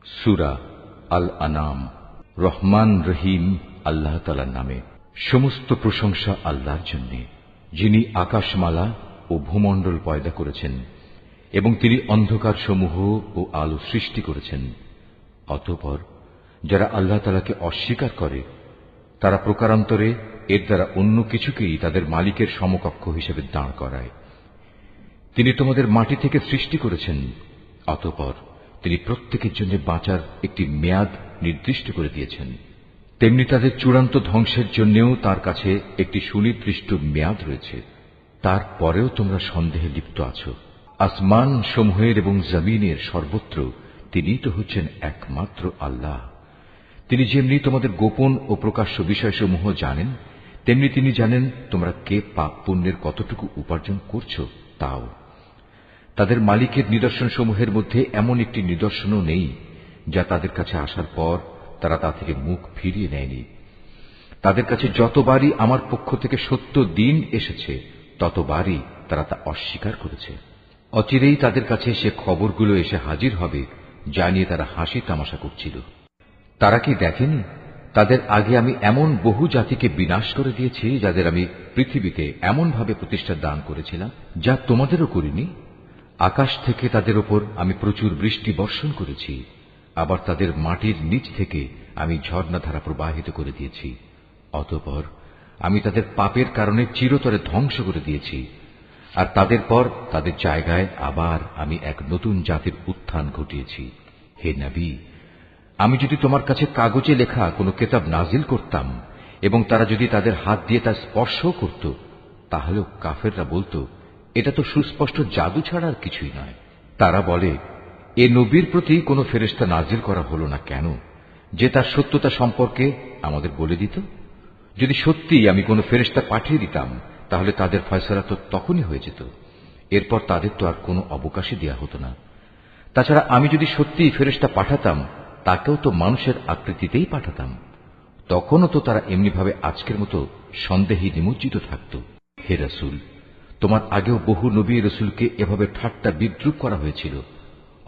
সূরা আল আনাম। রহমান রহিম আল্লাহ তাআলার নামে। সমস্ত প্রশংসা আল্লাহর জন্য, যিনি আকাশমালা ও ভূমণ্ডল পয়দা করেছেন এবং তিনি অন্ধকার সমূহ ও আলো সৃষ্টি করেছেন। অতঃপর যারা আল্লাহ তাআলাকে অস্বীকার করে তারা প্রকারান্তরে এর দ্বারা অন্য কিছুকেই তাদের মালিকের সমকক্ষ হিসেবে দাঁড় করায়। তিনি তোমাদের মাটি থেকে সৃষ্টি করেছেন, অতঃপর তিনি প্রত্যেকের জন্য বাঁচার একটি মেয়াদ নির্দিষ্ট করে দিয়েছেন। তেমনি তাদের চূড়ান্ত ধ্বংসের জন্যও তার কাছে একটি সুনির্দিষ্ট মেয়াদ রয়েছে। তারপরেও তোমরা সন্দেহে লিপ্ত আছো। আসমান সমূহের এবং জমিনের সর্বত্র তিনিই তো হচ্ছেন একমাত্র আল্লাহ। তিনি যেমনি তোমাদের গোপন ও প্রকাশ্য বিষয়সমূহ জানেন, তেমনি তিনি জানেন তোমরা কে পাপ পুণ্যের কতটুকু উপার্জন করছো তাও। তাদের মালিকের নিদর্শনসমূহের মধ্যে এমন একটি নিদর্শনও নেই যা তাদের কাছে আসার পর তারা তা থেকে মুখ ফিরিয়ে নেয়নি। তাদের কাছে যতবারই আমার পক্ষ থেকে সত্য দিন এসেছে ততবারই তারা তা অস্বীকার করেছে। অচিরেই তাদের কাছে সে খবরগুলো এসে হাজির হবে যা নিয়ে তারা হাসি তামাশা করছিল। তারা কি দেখেনি তাদের আগে আমি এমন বহু জাতিকে বিনাশ করে দিয়েছি যাদের আমি পৃথিবীতে এমনভাবে প্রতিষ্ঠা দান করেছিলাম যা তোমাদেরও করিনি। আকাশ থেকে তাদের ওপর আমি প্রচুর বৃষ্টি বর্ষণ করেছি, আবার তাদের মাটির নিচ থেকে আমি ঝর্ণাধারা প্রবাহিত করে দিয়েছি। অতঃপর আমি তাদের পাপের কারণে চিরতরে ধ্বংস করে দিয়েছি, আর তাদের পর তাদের জায়গায় আবার আমি এক নতুন জাতির উত্থান ঘটিয়েছি। হে নবী, আমি যদি তোমার কাছে কাগজে লেখা কোনো কেতাব নাজিল করতাম এবং তারা যদি তাদের হাত দিয়ে তা স্পর্শ করত, তাহলেও কাফেররা বলতো এটা তো সুস্পষ্ট জাদু ছাড়া আর কিছুই নয়। তারা বলে, এ নবীর প্রতি কোনো ফেরেশতা নাজিল করা হলো না কেন, যে তার সত্যতা সম্পর্কে আমাদের বলে দিত? যদি সত্যিই আমি কোনো ফেরেশতা পাঠিয়ে দিতাম তাহলে তাদের ফয়সালা তো তখনই হয়ে যেত, এরপর তাদের তো আর কোনো অবকাশই দেয়া হতো না। তাছাড়া আমি যদি সত্যিই ফেরেশতা পাঠাতাম তাকেও তো মানুষের আকৃতিতেই পাঠাতাম, তখনও তো তারা এমনিভাবে আজকের মতো সন্দেহে নিমজ্জিত থাকত। হে রাসূল, তোমার আগেও বহু নবী রাসূলকে এভাবে ঠাট্টা বিদ্রূপ করা হয়েছিল।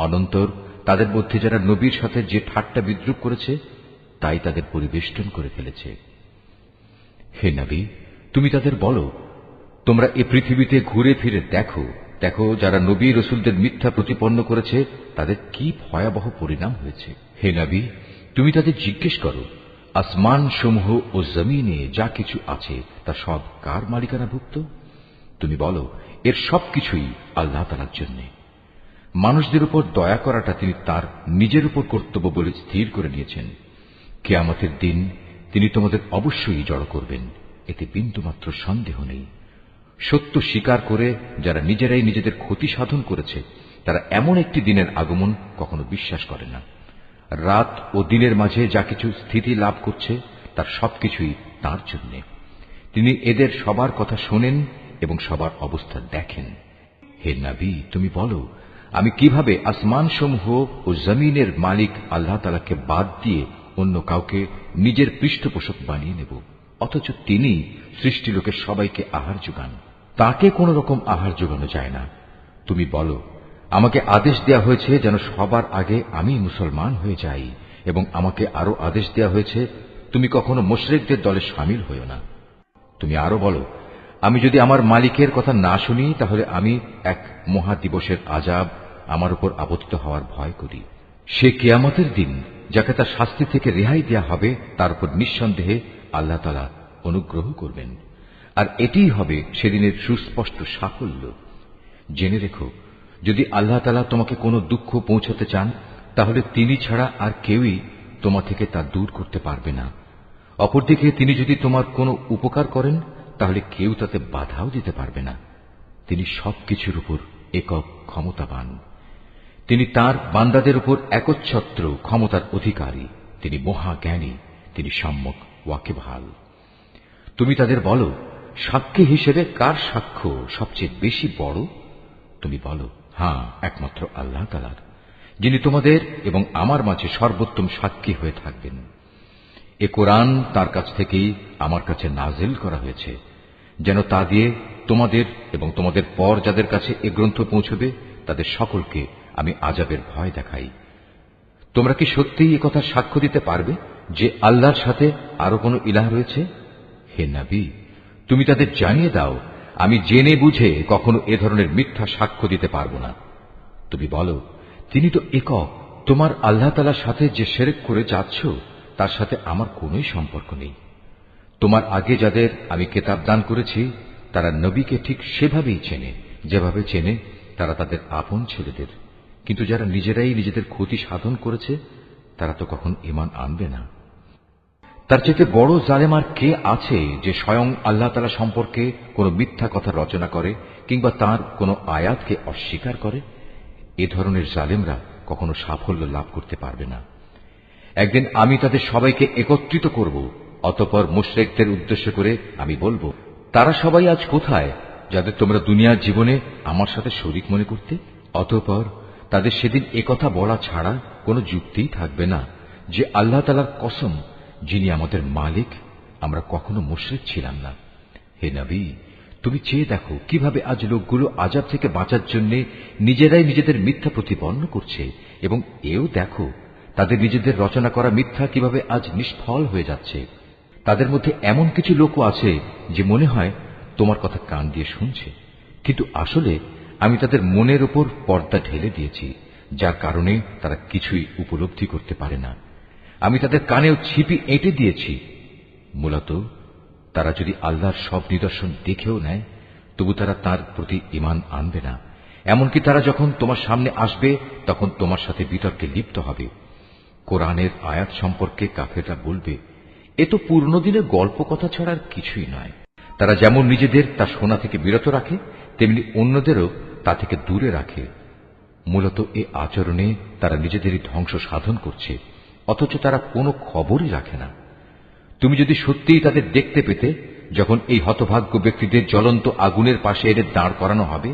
অনন্তর তাদের মধ্যে যারা নবীর সাথে যে ঠাট্টা বিদ্রূপ করেছে তাই তাদের পরিবেষ্টন করে ফেলেছে। হে নবী, তুমি তাদের বলো, তোমরা এ পৃথিবীতে ঘুরে ফিরে দেখো দেখো যারা নবী রাসূলদের মিথ্যা প্রতিপন্ন করেছে তাদের কি ভয়াবহ পরিণাম হয়েছে। হে নবী, তুমি তাদের জিজ্ঞেস করো, আসমান সমূহ ও জমিনে যা কিছু আছে তা সব কার মালিকানাভুক্ত? তুমি বলো, এর সবকিছুই আল্লাহ তাআলার জন্য। মানুষদের উপর দয়া করাটা তিনি তার নিজের উপর কর্তব্য বলে স্থির করে নিয়েছেন। কিয়ামতের দিন তিনি তোমাদের অবশ্যই জড়ো করবেন, এতে বিন্দুমাত্র সন্দেহ নেই। সত্য স্বীকার করে যারা নিজেরাই নিজেদের ক্ষতি সাধন করেছে তারা এমন একটি দিনের আগমন কখনো বিশ্বাস করে না। রাত ও দিনের মাঝে যা কিছু স্থিতি লাভ করছে তার সবকিছুই তাঁর জন্য। তিনি এদের সবার কথা শোনেন এবং সবার অবস্থা দেখেন। হে নবী, তুমি বলো, আমি কিভাবে আসমান সমূহ ও জমিনের মালিক আল্লাহ তাআলাকে বাদ দিয়ে অন্য কাউকে নিজের পৃষ্ঠপোষক বানিয়ে নেব, অথচ তিনি সৃষ্টিলোকের সবাইকে আহার যোগান। তাকে কোন রকম আহার যোগানো যায় না। তুমি বলো, আমাকে আদেশ দেয়া হয়েছে যেন সবার আগে আমি মুসলমান হয়ে যাই, এবং আমাকে আরো আদেশ দেয়া হয়েছে তুমি কখনো মুশরিকদের দলে শামিল হইও না। তুমি আরো বলো, আমি যদি আমার মালিকের কথা না শুনি তাহলে আমি এক মহা দিবসের আযাব আমার উপর আপতিত হওয়ার ভয় করি। সে কিয়ামতের দিন যাকে তার শাস্তি থেকে রেহাই দেয়া হবে তার উপর নিঃসন্দেহে আল্লাহ তাআলা অনুগ্রহ করবেন, আর এটিই হবে সেদিনের সুস্পষ্ট সাফল্য। জেনে রেখো, যদি আল্লাহ তাআলা তোমাকে কোনো দুঃখ পৌঁছাতে চান তাহলে তিনি ছাড়া আর কেউই তোমা থেকে তা দূর করতে পারবে না। অপরদিকে তিনি যদি তোমার কোনো উপকার করেন তাহলে কেউ তাতে বাধাও দিতে পারবে না। তিনি সবকিছুর উপর একক ক্ষমতাবান। তিনি তার বান্দাদের উপর একচ্ছত্র ক্ষমতার অধিকারী। তিনি মহাজ্ঞানী, তিনি সম্যক ওয়াকিবহাল। তুমি তাদের বলো, সাক্ষী হিসেবে কার সাক্ষ্য সবচেয়ে বেশি বড়? তুমি বলো, হ্যাঁ, একমাত্র আল্লাহ তাআলার, যিনি তোমাদের এবং আমার মাঝে সর্বোত্তম সাক্ষী হয়ে থাকবেন। এ কোরআন তার কাছ থেকেই আমার কাছে নাজিল করা হয়েছে, যেন তা দিয়ে তোমাদের এবং তোমাদের পর যাদের কাছে এ গ্রন্থ পৌঁছবে তাদের সকলকে আমি আযাবের ভয় দেখাই। তোমরা কি সত্যিই একথা সাক্ষ্য দিতে পারবে যে আল্লাহর সাথে আরো কোনো ইলাহ রয়েছে? হে নবী, তুমি তাদের জানিয়ে দাও, আমি জেনে বুঝে কখনো এ ধরনের মিথ্যা সাক্ষ্য দিতে পারবো না। তুমি বলো, তিনি তো একক, তোমার আল্লাহ তাআলার সাথে যে শিরক করে যাচ্ছ তার সাথে আমার কোনোই সম্পর্ক নেই। তোমার আগে যাদের আমি কিতাব দান করেছি তারা নবীকে ঠিক সেভাবেই চেনে যেভাবে চেনে তারা তাদের আপন ছেলেদের, কিন্তু যারা নিজেরাই নিজেদের ক্ষতি সাধন করেছে তারা তো কখন ঈমান আনবে না। তার চেয়ে বড় জালেম আর কে আছে যে স্বয়ং আল্লাহ তাআলা সম্পর্কে কোনো মিথ্যা কথা রচনা করে কিংবা তার কোনো আয়াতকে অস্বীকার করে? এ ধরনের জালেমরা কখনো সাফল্য লাভ করতে পারবে না। একদিন আমি তাদের সবাইকে একত্রিত করব, অতঃপর মুশরিকদের উদ্দেশ্য করে আমি বলবো, তারা সবাই আজ কোথায় যাদের তোমরা দুনিয়ার জীবনে আমার সাথে শরীক মনে করতে? অতঃপর তাদের সেদিন একথা বলা ছাড়া কোনো যুক্তিই থাকবে না যে আল্লাহ তাআলার কসম, যিনি আমাদের মালিক, আমরা কখনো মুশরিক ছিলাম না। হে নবী, তুমি চেয়ে দেখো কিভাবে আজ লোকগুলো আযাব থেকে বাঁচার জন্য নিজেরাই নিজেদের মিথ্যা প্রতিপন্ন করছে, এবং এও দেখো তাদের নিজেদের রচনা করা মিথ্যা কিভাবে আজ নিষ্ফল হয়ে যাচ্ছে। তাদের মধ্যে এমন কিছু লোকও আছে যে মনে হয় তোমার কথা কান দিয়ে শুনছে, কিন্তু আসলে আমি তাদের মনের উপর পর্দা ঢেলে দিয়েছি, যার কারণে তারা কিছুই উপলব্ধি করতে পারে না। আমি তাদের কানেও ছিপি এঁটে দিয়েছি। মূলত তারা যদি আল্লাহর সব নিদর্শন দেখেও নেয় তবু তারা তার প্রতি ঈমান আনবে না। এমনকি তারা যখন তোমার সামনে আসবে তখন তোমার সাথে বিতর্কে লিপ্ত হবে। কোরআনের আয়াত সম্পর্কে কাফেররা বলবে, এ তো পুরনো দিনের গল্প কথা ছাড়া আর কিছুই নয়। তারা যেমন নিজেদের তা শোনা থেকে বিরত রাখে তেমনি অন্যদেরও তা থেকে দূরে রাখে। মূলত এ আচরণে তারা নিজেদেরই ধ্বংস সাধন করছে, অথচ তারা কোনো খবরই রাখে না। তুমি যদি সত্যিই তাদের দেখতে পেতে, যখন এই হতভাগ্য ব্যক্তিদের জ্বলন্ত আগুনের পাশে এনে দাঁড় করানো হবে,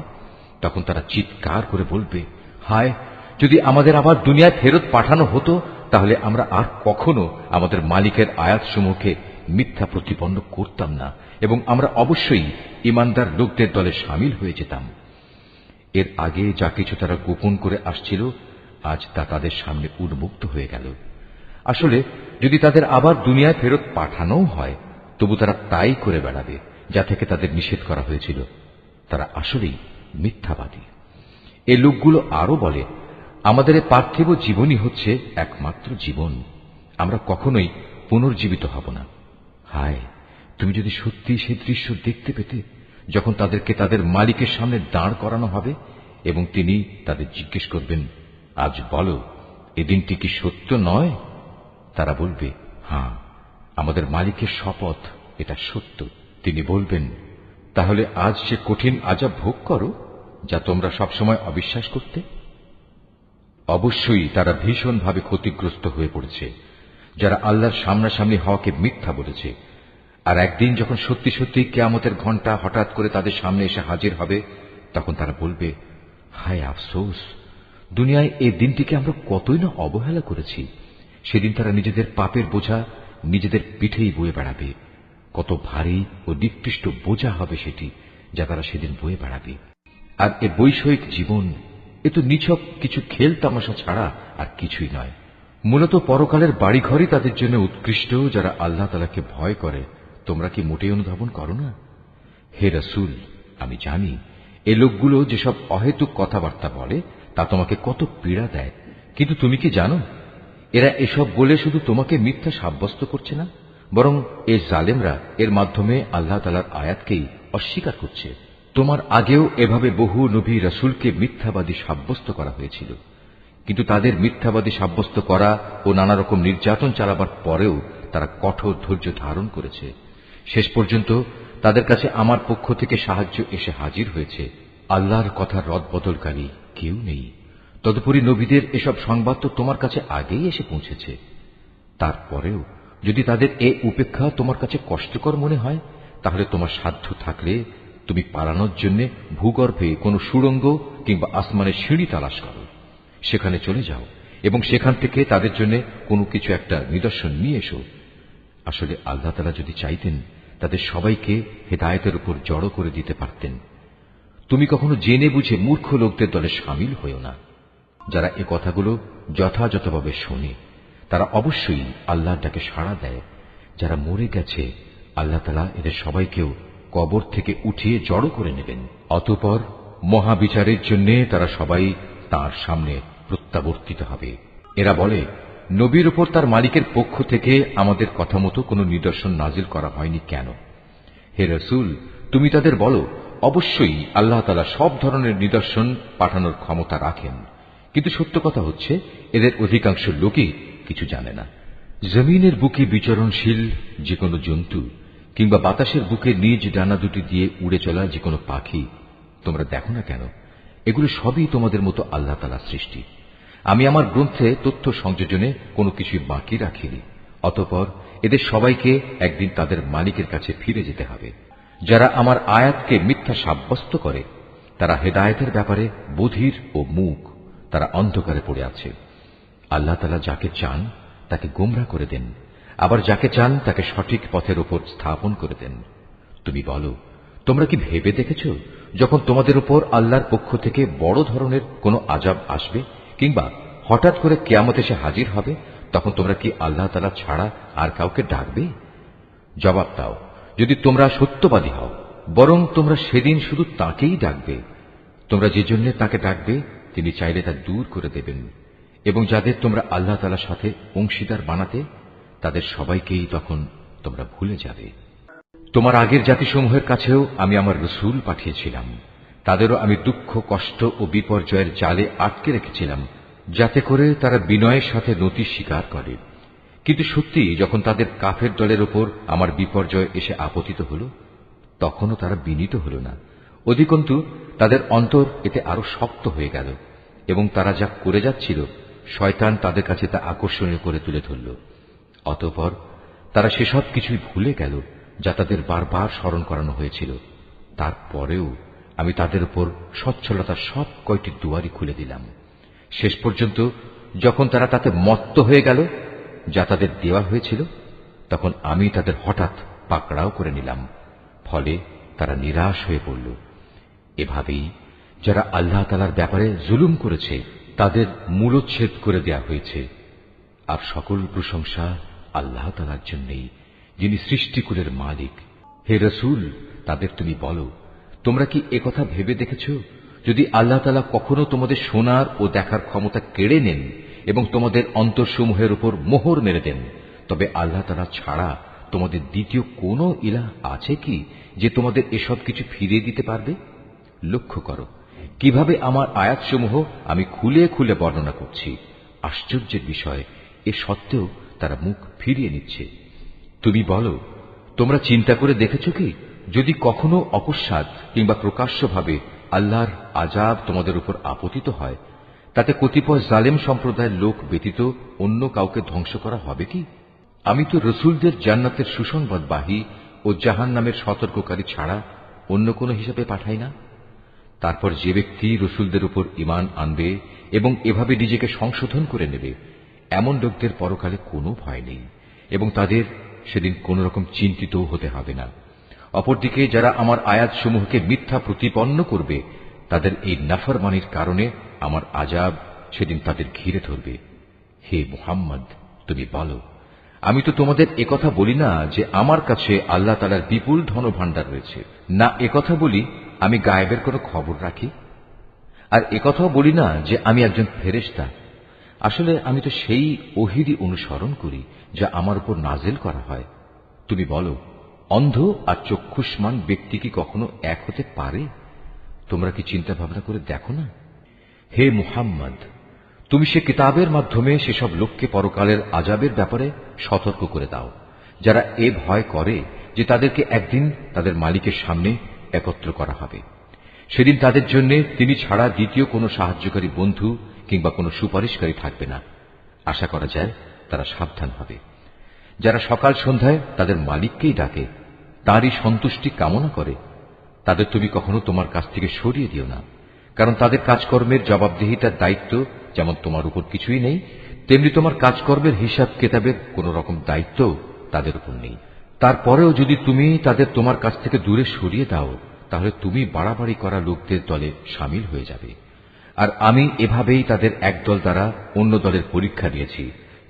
তখন তারা চিৎকার করে বলবে, হায়, যদি আমাদের আবার দুনিয়ায় ফেরত পাঠানো হতো তাহলে আমরা আর কখনো আমাদের মালিকের আয়াতসমূহকে মিথ্যা প্রতিপন্ন করতাম না, এবং আমরা অবশ্যই ঈমানদার লোকদের দলে শামিল হয়ে যেতাম। এর আগে যা কিছু তারা গোপন করে আসছিল আজ তা তাদের সামনে উন্মুক্ত হয়ে গেল। আসলে যদি তাদের আবার দুনিয়ায় ফেরত পাঠানোও হয় তবু তারা তাই করে বেড়াবে যা থেকে তাদের নিষেধ করা হয়েছিল। তারা আসলেই মিথ্যাবাদী। এ লোকগুলো আরো বলে, আমাদের এ পার্থিব জীবনই হচ্ছে একমাত্র জীবন, আমরা কখনোই পুনর্জীবিত হব না। হায়, তুমি যদি সত্যি সেই দৃশ্য দেখতে পেতে যখন তাদেরকে তাদের মালিকের সামনে দাঁড় করানো হবে এবং তিনি তাদের জিজ্ঞেস করবেন, আজ বলো, এ দিনটি কি সত্য নয়? তারা বলবে, হ্যাঁ, আমাদের মালিকের শপথ, এটা সত্য। তিনি বলবেন, তাহলে আজ সে কঠিন আযাব ভোগ করো যা তোমরা সবসময় অবিশ্বাস করতে। অবশ্যই তারা ভীষণভাবে ক্ষতিগ্রস্ত হয়ে পড়েছে যারা আল্লাহর সামনাসামনি হওয়াকে মিথ্যা বলেছে। আর একদিন যখন সত্যি সত্যি কিয়ামতের ঘণ্টা হঠাৎ করে তাদের সামনে এসে হাজির হবে তখন তারা বলবে, হায় আফসোস, দুনিয়ায় এই দিনটিকে আমরা কতই না অবহেলা করেছি। সেদিন তারা নিজেদের পাপের বোঝা নিজেদের পিঠেই বয়ে বেড়াবে। কত ভারী ও নিকৃষ্ট বোঝা হবে সেটি যা তারা সেদিন বয়ে বেড়াবে। আর এ বৈষয়িক জীবন, এ তো নিছক কিছু খেল তামাশা ছাড়া আর কিছুই নয়। মূলত পরকালের বাড়িঘরই তাদের জন্য উৎকৃষ্ট যারা আল্লাহ তাআলাকে ভয় করে। তোমরা কি মোটেই অনুধাবন করো না? হে রাসূল, আমি জানি এ লোকগুলো যেসব অহেতুক কথাবার্তা বলে তা তোমাকে কত পীড়া দেয়, কিন্তু তুমি কি জানো এরা এসব বলে শুধু তোমাকে মিথ্যা সাব্যস্ত করছে না, বরং এ জালেমরা এর মাধ্যমে আল্লাহ তাআলার আয়াতকেই অস্বীকার করছে। তোমার আগেও এভাবে বহু নবী রাসূলকে মিথ্যাবাদী সাব্যস্ত করা হয়েছিল, কিন্তু তাদের মিথ্যাবাদী সাব্যস্ত করা ও নানা রকম নির্যাতন চালাবার পরেও তারা কঠোর ধৈর্য ধারণ করেছে। শেষ পর্যন্ত তাদের কাছে আমার পক্ষ থেকে সাহায্য এসে হাজির হয়েছে। আল্লাহর কথার রদবদলকারী কেউ নেই। তদুপরি নবীদের এসব সংবাদ তো তোমার কাছে আগেই এসে পৌঁছেছে। তারপরেও যদি তাদের এ উপেক্ষা তোমার কাছে কষ্টকর মনে হয় তাহলে তোমার সাধ্য থাকলে তুমি পালানোর জন্য ভূগর্ভে কোনো সুড়ঙ্গ কিংবা আসমানের সিঁড়ি তালাশ করো, সেখানে চলে যাও এবং সেখান থেকে তাদের জন্য কোনো কিছু একটা নিদর্শন নিয়ে এসো। আসলে আল্লাহ তাআলা যদি চাইতেন তাদের সবাইকে হেদায়েতের উপর জড়ো করে দিতে পারতেন। তুমি কখনো জেনে বুঝে মূর্খ লোকদের দলে শামিল হইও না। যারা এ কথাগুলো যথাযথভাবে শোনে তারা অবশ্যই আল্লাহর ডাকে সাড়া দেয়। যারা মরে গেছে আল্লাহ তাআলা এদের সবাইকেও কবর থেকে উঠিয়ে জড়ো করে নেবেন। অতঃপর মহাবিচারের জন্য তারা সবাই তার সামনে প্রত্যাবর্তিত হবে। এরা বলে, নবীর উপর তার মালিকের পক্ষ থেকে আমাদের কথা মতো কোনো নিদর্শন নাজিল করা হয়নি কেন? হে রাসূল, তুমি তাদের বলো, অবশ্যই আল্লাহ তাআলা সব ধরনের নিদর্শন পাঠানোর ক্ষমতা রাখেন, কিন্তু সত্য কথা হচ্ছে এদের অধিকাংশ লোকই কিছু জানে না। জমিনের বুকে বিচরণশীল যে কোনো জন্তু কিংবা বাতাসের বুকে নিজ ডানা দুটি দিয়ে উড়ে চলা যে কোনো পাখি তোমরা দেখো না কেন? এগুলো সবই তোমাদের মতো আল্লাহ তাআলার সৃষ্টি। আমি আমার গ্রন্থে তথ্য সংযোজনে কোনো কিছুই বাকি রাখিনি। অতঃপর এদের সবাইকে একদিন তাদের মালিকের কাছে ফিরে যেতে হবে। যারা আমার আয়াতকে মিথ্যা সাব্যস্ত করে তারা হেদায়েতের ব্যাপারে বধির ও মূক, তারা অন্ধকারে পড়ে আছে। আল্লাহ তাআলা যাকে চান তাকে গোমরা করে দেন, আবার যাকে চান তাকে সঠিক পথের উপর স্থাপন করে দেন। তুমি বলো, তোমরা কি ভেবে দেখেছ যখন তোমাদের উপর আল্লাহর পক্ষ থেকে বড় ধরনের কোনো আযাব আসবে কিংবা হঠাৎ করে কিয়ামত এসে হাজির হবে, তখন তোমরা কি আল্লাহ তাআলা ছাড়া আর কাউকে ডাকবে? জবাব দাও, যদি তোমরা সত্যবাদী হও, বরং তোমরা সেদিন শুধু তাকেই ডাকবে। তোমরা যে জন্য তাকে ডাকবে তিনি চাইলে তা দূর করে দেবেন, এবং যাদের তোমরা আল্লাহ তাআলার সাথে অংশীদার বানাতে তাদের সবাইকেই তখন তোমরা ভুলে যাবে। তোমার আগের জাতিসমূহের কাছেও আমি আমার রাসূল পাঠিয়েছিলাম, তাদেরও আমি দুঃখ, কষ্ট ও বিপর্যয়ের জালে আটকে রেখেছিলাম, যাতে করে তারা বিনয়ের সাথে নতি স্বীকার করে। কিন্তু সত্যি যখন তাদের কাফের দলের উপর আমার বিপর্যয় এসে আপতিত হল, তখনও তারা বিনীত হল না। অধিকন্তু তাদের অন্তর এতে আরো শক্ত হয়ে গেল, এবং তারা যা করে যাচ্ছিল শয়তান তাদের কাছে তা আকর্ষণীয় করে তুলে ধরল। অতঃপর তারা সেসব কিছুই ভুলে গেল যা তাদের বারবার স্মরণ করানো হয়েছিল। তারপরেও আমি তাদের উপর সচ্ছলতার সব কয়টি দুয়ারই খুলে দিলাম। শেষ পর্যন্ত যখন তারা তাতে মত্ত হয়ে গেল যা তাদের দেওয়া হয়েছিল, তখন আমি তাদের হঠাৎ পাকড়াও করে নিলাম। ফলে তারা নিরাশ হয়ে পড়ল। এভাবেই যারা আল্লাহ তাআলার ব্যাপারে জুলুম করেছে তাদের মূলচ্ছেদ করে দেয়া হয়েছে। আর সকল প্রশংসা আল্লাহ তাআলার জন্যই, যিনি সৃষ্টিকুলের মালিক। হে রাসূল, তাদের তুমি বলো, তোমরা কি একথা ভেবে দেখেছ, যদি আল্লাহ তাআলা কখনো তোমাদের শোনার ও দেখার ক্ষমতা কেড়ে নেন এবং তোমাদের অন্তরসমূহের উপর মোহর মেরে দেন, তবে আল্লাহ তাআলা ছাড়া তোমাদের দ্বিতীয় কোনো ইলাহ আছে কি যে তোমাদের এসব কিছু ফিরিয়ে দিতে পারবে? লক্ষ্য করো কিভাবে আমার আয়াতসমূহ আমি খুলে খুলে বর্ণনা করছি। আশ্চর্যের বিষয়, এ সত্ত্বেও তারা মুখ ফিরিয়ে নিচ্ছে। তুমি বলো, তোমরা চিন্তা করে দেখেছ কি, যদি কখনো অকস্মাৎ কিংবা প্রকাশ্যভাবে আল্লাহর আযাব তোমাদের উপর আপতিত হয়, তাতে কতিপয় জালেম সম্প্রদায়ের লোক ব্যতীত অন্য কাউকে ধ্বংস করা হবে কি? আমি তো রসুলদের জান্নাতের সুসংবাদবাহী ও জাহান্নামের সতর্ককারী ছাড়া অন্য কোনো হিসাবে পাঠাই না। তারপর যে ব্যক্তি রসুলদের উপর ঈমান আনবে এবং এভাবে নিজেকে সংশোধন করে নেবে, এমন লোকদের পরকালে কোনো ভয় নেই এবং তাদের সেদিন কোন রকম চিন্তিত হতে হবে না। অপরদিকে যারা আমার আয়াতসমূহকে মিথ্যা প্রতিপন্ন করবে, তাদের এই নাফরমানির কারণে আমার আযাব সেদিন তাদের ঘিরে ধরবে। হে মুহাম্মদ, তুমি বলো, আমি তো তোমাদের একথা বলি না যে আমার কাছে আল্লাহ তাআলার বিপুল ধনভাণ্ডার রয়েছে, না একথা বলি আমি গায়েবের কোনো খবর রাখি, আর একথাও বলি না যে আমি একজন ফেরেশতা। আসলে আমি তো সেই ওহীরই অনুসরণ করি যা আমার উপর নাজিল করা হয়। তুমি বলো, অন্ধ আর চক্ষুষ্মান ব্যক্তি কি কখনো এক হতে পারে? তোমরা কি চিন্তা ভাবনা করে দেখো না? হে মুহাম্মদ, তুমি সে কিতাবের মাধ্যমে সেসব লোককে পরকালের আযাবের ব্যাপারে সতর্ক করে দাও যারা এ ভয় করে যে তাদেরকে একদিন তাদের মালিকের সামনে একত্র করা হবে। সেদিন তাদের জন্য তিনি ছাড়া দ্বিতীয় কোনো সাহায্যকারী বন্ধু কিংবা কোনো সুপারিশকারী থাকবে না। আশা করা যায় তারা সাবধান হবে। যারা সকাল সন্ধ্যায় তাদের মালিককেই ডাকে, তাঁরই সন্তুষ্টি কামনা করে, তাদের তুমি কখনো তোমার কাছ থেকে সরিয়ে দিও না, কারণ তাদের কাজকর্মের জবাবদিহিতার দায়িত্ব যেমন তোমার উপর কিছুই নেই, তেমনি তোমার কাজকর্মের হিসাব কেতাবের কোন রকম দায়িত্ব তাদের উপর নেই। তারপরেও যদি তুমি তাদের তোমার কাছ থেকে দূরে সরিয়ে দাও, তাহলে তুমি বাড়াবাড়ি করা লোকদের দলে সামিল হয়ে যাবে। আর আমি এভাবেই তাদের একদল দ্বারা অন্য দলের পরীক্ষা নিয়েছি,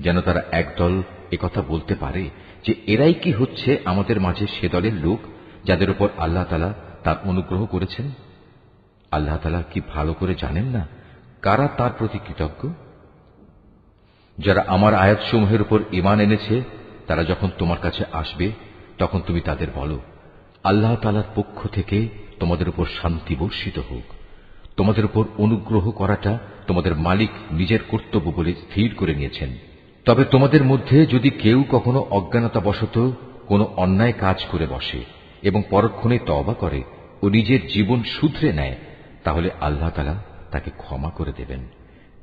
যেন তারা একদল একথা বলতে পারে যে এরাই কি হচ্ছে আমাদের মাঝে সে দলের লোক যাদের উপর আল্লাহ তাআলা তার অনুগ্রহ করেছেন। আল্লাহ তাআলা কি ভালো করে জানেন না কারা তার প্রতি কৃতজ্ঞ? যারা আমার আয়াতসমূহের উপর ঈমান এনেছে তারা যখন তোমার কাছে আসবে তখন তুমি তাদের বলো, আল্লাহ তাআলার পক্ষ থেকে তোমাদের উপর শান্তি বর্ষিত হোক। তোমাদের উপর অনুগ্রহ করাটা তোমাদের মালিক নিজের কর্তব্য বলে স্থির করে নিয়েছেন। তবে তোমাদের মধ্যে যদি কেউ কখনো অজ্ঞানতাবশত কোনো অন্যায় কাজ করে বসে এবং পরক্ষণে তওবা করে ও নিজের জীবন শুধরে নেয়, তাহলে আল্লাহ তাআলা তাকে ক্ষমা করে দেবেন।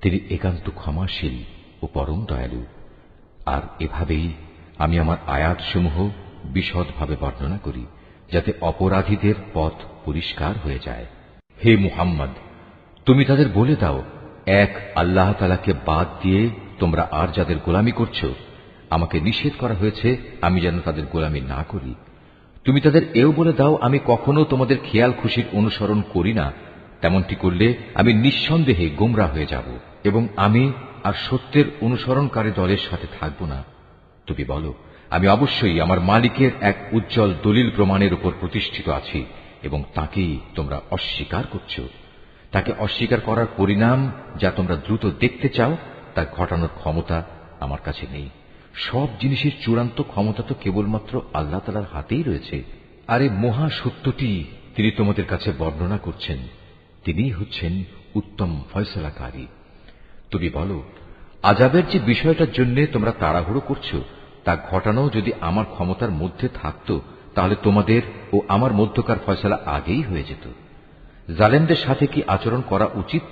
তিনি একান্ত ক্ষমাশীল ও পরম দয়ালু। আর এভাবেই আমি আমার আয়াতসমূহ বিশদভাবে বর্ণনা করি, যাতে অপরাধীদের পথ পরিষ্কার হয়ে যায়। হে মুহাম্মদ, তুমি তাদের বলে দাও, এক আল্লাহ তাআলাকে বাদ দিয়ে তোমরা আর যাদের গোলামি করছো, আমাকে নিষেধ করা হয়েছে আমি যেন তাদের গোলামি না করি। তুমি তাদের এও বলে দাও, আমি কখনো তোমাদের খেয়াল খুশির অনুসরণ করি না। তেমনটি করলে আমি নিঃসন্দেহে গোমরা হয়ে যাব এবং আমি আর সত্যের অনুসরণকারী দলের সাথে থাকব না। তুমি বলো, আমি অবশ্যই আমার মালিকের এক উজ্জ্বল দলিল প্রমাণের উপর প্রতিষ্ঠিত আছি এবং তাকেই তোমরা অস্বীকার করছো। তাকে অস্বীকার করার পরিণাম যা তোমরা দ্রুত দেখতে চাও তা ঘটানোর ক্ষমতা আমার কাছে নেই। সব জিনিসের চূড়ান্ত ক্ষমতা তো কেবলমাত্র আল্লাহ তাআলার হাতেই রয়েছে। আর এই মহা সত্যটি তিনি তোমাদের কাছে বর্ণনা করছেন। তিনিই হচ্ছেন উত্তম ফয়সালাকারী। তুমি বলো, আযাবের যে বিষয়টার জন্য তোমরা তাড়াহুড়ো করছো তা ঘটানো যদি আমার ক্ষমতার মধ্যে থাকত, তাহলে তোমাদের ও আমার মধ্যকার ফয়সালা আগেই হয়ে যেত। জালেমদের সাথে কি আচরণ করা উচিত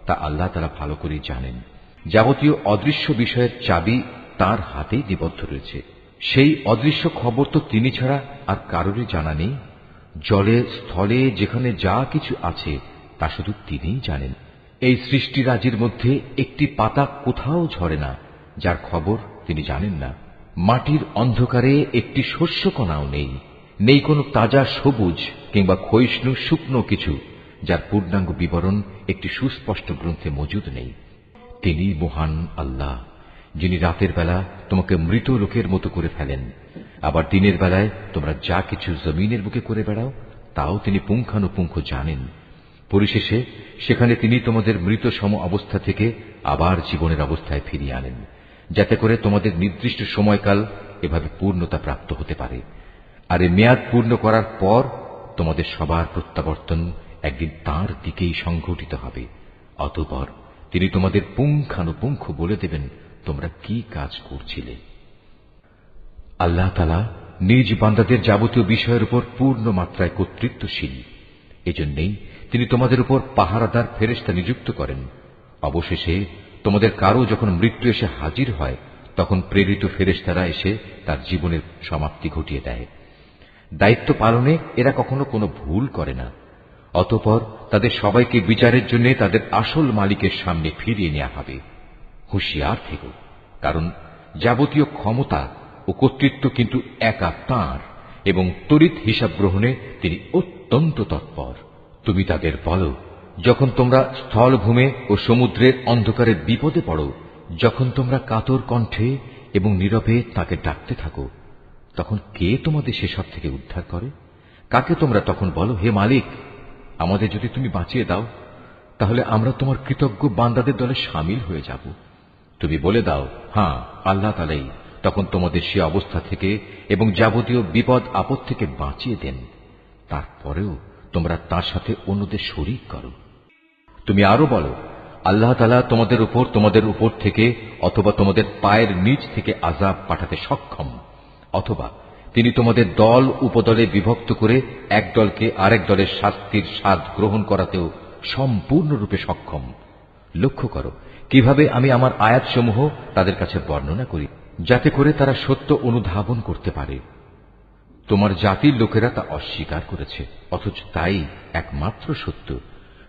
তা আল্লাহ তাআলা ভালো করেই জানেন। যাবতীয় অদৃশ্য বিষয়ের চাবি তার হাতেই নিবদ্ধ রয়েছে। সেই অদৃশ্য খবর তো তিনি ছাড়া আর কারোরই জানা নেই। জলে স্থলে যেখানে যা কিছু আছে তা শুধু তিনিই জানেন। এই সৃষ্টিরাজির মধ্যে একটি পাতা কোথাও ঝরে না যার খবর তিনি জানেন না। মাটির অন্ধকারে একটি শস্যকণাও নেই, নেই কোনো তাজা সবুজ কিংবা ক্ষয়িষ্ণু শুকনো কিছু যার পূর্ণাঙ্গ বিবরণ একটি সুস্পষ্ট গ্রন্থে মজুদ নেই। তিনি মহান আল্লাহ, যিনি রাতের বেলা তোমাকে মৃত লোকের মতো করে ফেলেন, আবার দিনের বেলায় তোমরা যা কিছু জমিনের বুকে করে বেড়াও তাও তিনি পুঙ্খানুপুঙ্খ জানেন। পরিশেষে সেখানে তিনি তোমাদের মৃত সম অবস্থা থেকে আবার জীবনের অবস্থায় ফিরিয়ে আনেন, যাতে করে তোমাদের নির্দিষ্ট সময়কাল এভাবে পূর্ণতা প্রাপ্ত হতে পারে। আর এই মেয়াদ পূর্ণ করার পর তোমাদের সবার প্রত্যাবর্তন একদিন তাঁর দিকেই সংঘটিত হবে। অতঃপর তিনি তোমাদের পুঙ্খানুপুঙ্খ বলে দেবেন তোমরা কি কাজ করছিলে। আল্লাহ তাআলা নিজ বান্দাদের যাবতীয় বিষয়ের উপর পূর্ণ মাত্রায় কর্তৃত্বশীল। এজন্যই তিনি তোমাদের উপর পাহারাদার ফেরেশতা নিযুক্ত করেন। অবশেষে তোমাদের কারো যখন মৃত্যু এসে হাজির হয় তখন প্রেরিত ফেরেশতারা এসে তার জীবনের সমাপ্তি ঘটিয়ে দেয়। দায়িত্ব পালনে এরা কখনো কোনো ভুল করে না। অতঃপর তাদের সবাইকে বিচারের জন্য তাদের আসল মালিকের সামনে ফিরিয়ে নেওয়া হবে। হুঁশিয়ার থেকো, কারণ যাবতীয় ক্ষমতা ও কর্তৃত্ব কিন্তু একা তাঁর এবং তড়িৎ হিসাব গ্রহণে তিনি অত্যন্ত তৎপর। তুমি তাদের বলো, যখন তোমরা স্থলভূমে ও সমুদ্রের অন্ধকারে বিপদে পড়ো, যখন তোমরা কাতর কণ্ঠে এবং নীরবে তাকে ডাকতে থাকো, তখন কে তোমাদের সেসব থেকে উদ্ধার করে? কাকে তোমরা তখন বলো, হে মালিক, আমাদের যদি তুমি বাঁচিয়ে দাও তাহলে আমরা তোমার কৃতজ্ঞ বান্দাদের দলে শামিল হয়ে যাব। তুমি বলে দাও, হ্যাঁ, আল্লাহ তাআলাই তখন তোমাদের সে অবস্থা থেকে এবং যাবতীয় বিপদ আপদ থেকে বাঁচিয়ে দেন। তারপরেও তোমরা তার সাথে অন্যদের শরীক করো। তুমি আরো বলো, আল্লাহ তাআলা তোমাদের উপর থেকে অথবা তোমাদের পায়ের নিচ থেকে আযাব পাঠাতে সক্ষম, অথবা তিনি তোমাদের দল উপদলে বিভক্ত করে এক দলকে আরেক দলের শাস্তির স্বাদ গ্রহণ করাতেও সম্পূর্ণরূপে সক্ষম। লক্ষ্য করো কিভাবে আমি আমার আয়াতসমূহ তাদের কাছে বর্ণনা করি, যাতে করে তারা সত্য অনুধাবন করতে পারে। তোমার জাতির লোকেরা তা অস্বীকার করেছে, অথচ তাই একমাত্র সত্য।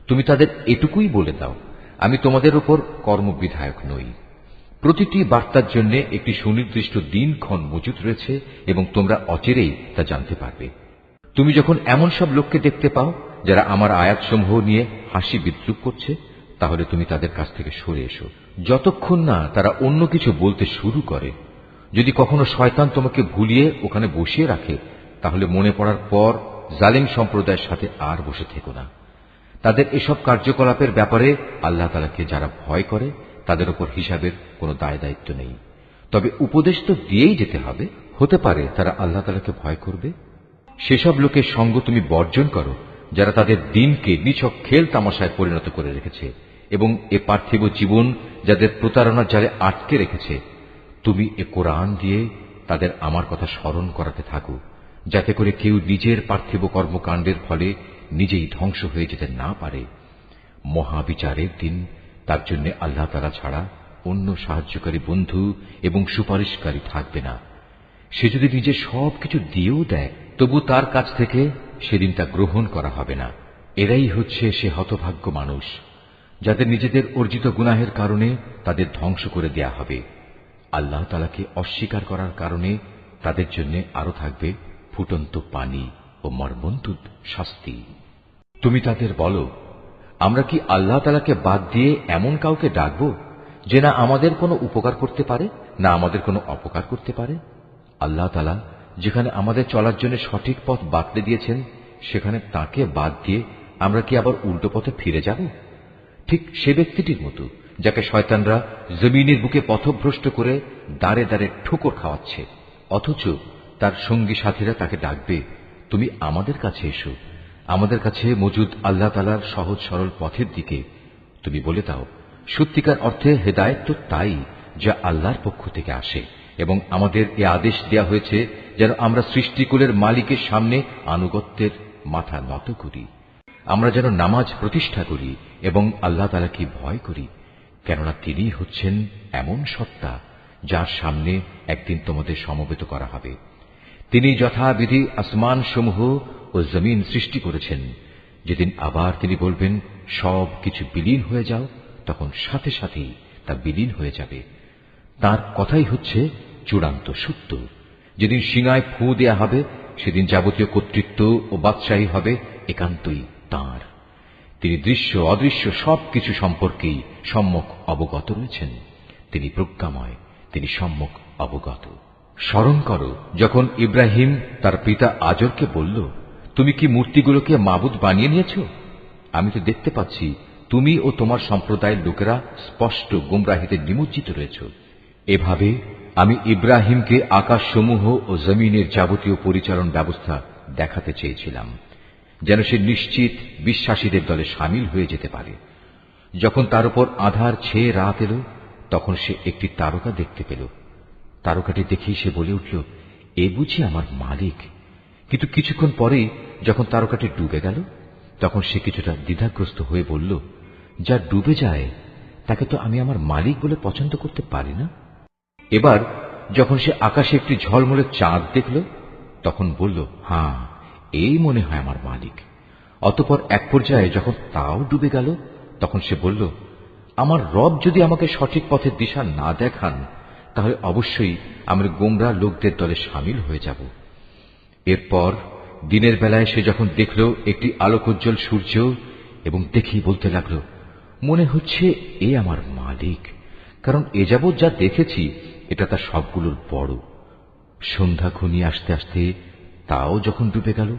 তুমি তাদের এটুকুই বলে দাও, আমি তোমাদের উপর কর্মবিধায়ক নই। প্রতিটি বার্তার জন্য একটি সুনির্দিষ্ট দিনক্ষণ মজুদ রয়েছে এবং তোমরা অচিরেই তা জানতে পারবে। তুমি যখন এমন সব লোককে দেখতে পাও যারা আমার আয়াতসমূহ নিয়ে হাসি বিদ্রুপ করছে, তাহলে তুমি তাদের কাছ থেকে সরে এসো, যতক্ষণ না তারা অন্য কিছু বলতে শুরু করে। যদি কখনো শয়তান তোমাকে ভুলিয়ে ওখানে বসিয়ে রাখে, তাহলে মনে পড়ার পর জালিম সম্প্রদায়ের সাথে আর বসে থেকো না। তাদের এসব কার্যকলাপের ব্যাপারে আল্লাহ তাআলাকে যারা ভয় করে তাদের উপর হিসাবের কোনো দায় দায়িত্ব নেই। তবে উপদেশ তো দিয়েই যেতে হবে। হতে পারে তারা আল্লাহ তাআলাকে ভয় করবে। সেসব লোকের সঙ্গ তুমি বর্জন করো যারা তাদের দিনকে নিছক খেল তামাশায় পরিণত করে রেখেছে এবং এ পার্থিব জীবন যাদের প্রতারণার জালে আটকে রেখেছে। তুমি এ কোরআন দিয়ে তাদের আমার কথা স্মরণ করাতে থাকো, যাতে করে কেউ নিজের পার্থিব কর্মকাণ্ডের ফলে নিজেই ধ্বংস হয়ে যেতে না পারে। মহাবিচারের দিন তার জন্য আল্লাহ তাআলা ছাড়া অন্য সাহায্যকারী বন্ধু এবং সুপারিশকারী থাকবে না। সে যদি নিজে সবকিছু দিয়েও দেয়, তবু তার কাছ থেকে সেদিন তা গ্রহণ করা হবে না। এরাই হচ্ছে সে হতভাগ্য মানুষ যাদের নিজেদের অর্জিত গুনাহের কারণে তাদের ধ্বংস করে দেয়া হবে। আল্লাহ তাআলাকে অস্বীকার করার কারণে তাদের জন্য আরো থাকবে ফুটন্ত পানি ও মর্মন্তুদ শাস্তি। তুমি তাদের বলো, আমরা কি আল্লাহ তাআলাকে বাদ দিয়ে এমন কাউকে ডাকবো যে না আমাদের কোনো উপকার করতে পারে না আমাদের কোনো অপকার করতে পারে? আল্লাহ তাআলা যেখানে আমাদের চলার জন্য সঠিক পথ বাতলে দিয়েছেন, সেখানে তাকে বাদ দিয়ে আমরা কি আবার উল্টো পথে ফিরে যাব? ঠিক সে ব্যক্তিটির মতো যাকে শয়তানরা জমিনের বুকে পথভ্রষ্ট করে দাঁড়ে দাঁড়ে ঠোকর খাওয়াচ্ছে, অথচ তার সঙ্গী সাথীরা তাকে ডাকবে, তুমি আমাদের কাছে এসো, আমাদের কাছে মজুদ আল্লাহ তাআলার সহজ সরল পথের দিকে। তুমি বলে দাও, সত্যিকার অর্থে হেদায়েত তো তাই যা আল্লাহর পক্ষ থেকে আসে, এবং আমাদের এ আদেশ দেয়া হয়েছে যেন আমরা সৃষ্টিকুলের মালিকের সামনে আনুগত্যের মাথা নত করি। আমরা যেন নামাজ প্রতিষ্ঠা করি এবং আল্লাহ তাআলাকে ভয় করি, কেননা তিনি হচ্ছেন এমন সত্তা যার সামনে একদিন তোমাদের সমবেত করা হবে। তিনি যথাবিধি আসমান সমূহ ও জমিন সৃষ্টি করেছেন। যেদিন আবার তিনি বলবেন সব কিছু বিলীন হয়ে যাও, তখন সাথে সাথেই তা বিলীন হয়ে যাবে। তার কথাই হচ্ছে চূড়ান্ত সত্য। যেদিন সিঙায় ফু দেয়া হবে, সেদিন যাবতীয় কর্তৃত্ব ও বাদশাহী হবে একান্তই তাঁর। তিনি দৃশ্য অদৃশ্য সবকিছু সম্পর্কেই সম্যক অবগত রয়েছেন। তিনি প্রজ্ঞাময়, তিনি সম্যক অবগত। স্মরণ করো যখন ইব্রাহিম তার পিতা আজরকে বলল, তুমি কি মূর্তিগুলোকে মাবুদ বানিয়ে নিয়েছ? আমি তো দেখতে পাচ্ছি তুমি ও তোমার সম্প্রদায়ের লোকেরা স্পষ্ট গুমরাহিতে নিমজ্জিত রয়েছ। এভাবে আমি ইব্রাহিমকে আকাশসমূহ ও জমিনের যাবতীয় পরিচালন ব্যবস্থা দেখাতে চেয়েছিলাম, যেন সে নিশ্চিত বিশ্বাসীদের দলে সামিল হয়ে যেতে পারে। যখন তার উপর আঁধার ছেয়ে রাত এল, তখন সে একটি তারকা দেখতে পেল। তারকাটি দেখেই সে বলে উঠল, এ বুঝি আমার মালিক। কিন্তু কিছুক্ষণ পরেই যখন তারকাটি ডুবে গেল, তখন সে কিছুটা দ্বিধাগ্রস্ত হয়ে বলল, যা ডুবে যায় তাকে তো আমি আমার মালিক বলে পছন্দ করতে পারি না। এবার যখন সে আকাশে একটি ঝলমলে চাঁদ দেখল, তখন বলল, হ্যাঁ, এই মনে হয় আমার মালিক। অতঃপর এক পর্যায়ে যখন তাও ডুবে গেল, তখন সে বলল, আমার রব যদি আমাকে সঠিক পথের দিশা না দেখান, তাহলে অবশ্যই আমি গোমরা লোকদের দলে সামিল হয়ে যাব। এরপর দিনের বেলায় সে যখন দেখল একটি আলোকোজ্জ্বল সূর্য, এবং দেখেই বলতে লাগল, মনে হচ্ছে এ আমার মালিক, কারণ এ যাবৎ যা দেখেছি এটা তার সবগুলোর বড়। সন্ধ্যা ঘনিয়ে আসতে আসতে তাও যখন ডুবে গেল,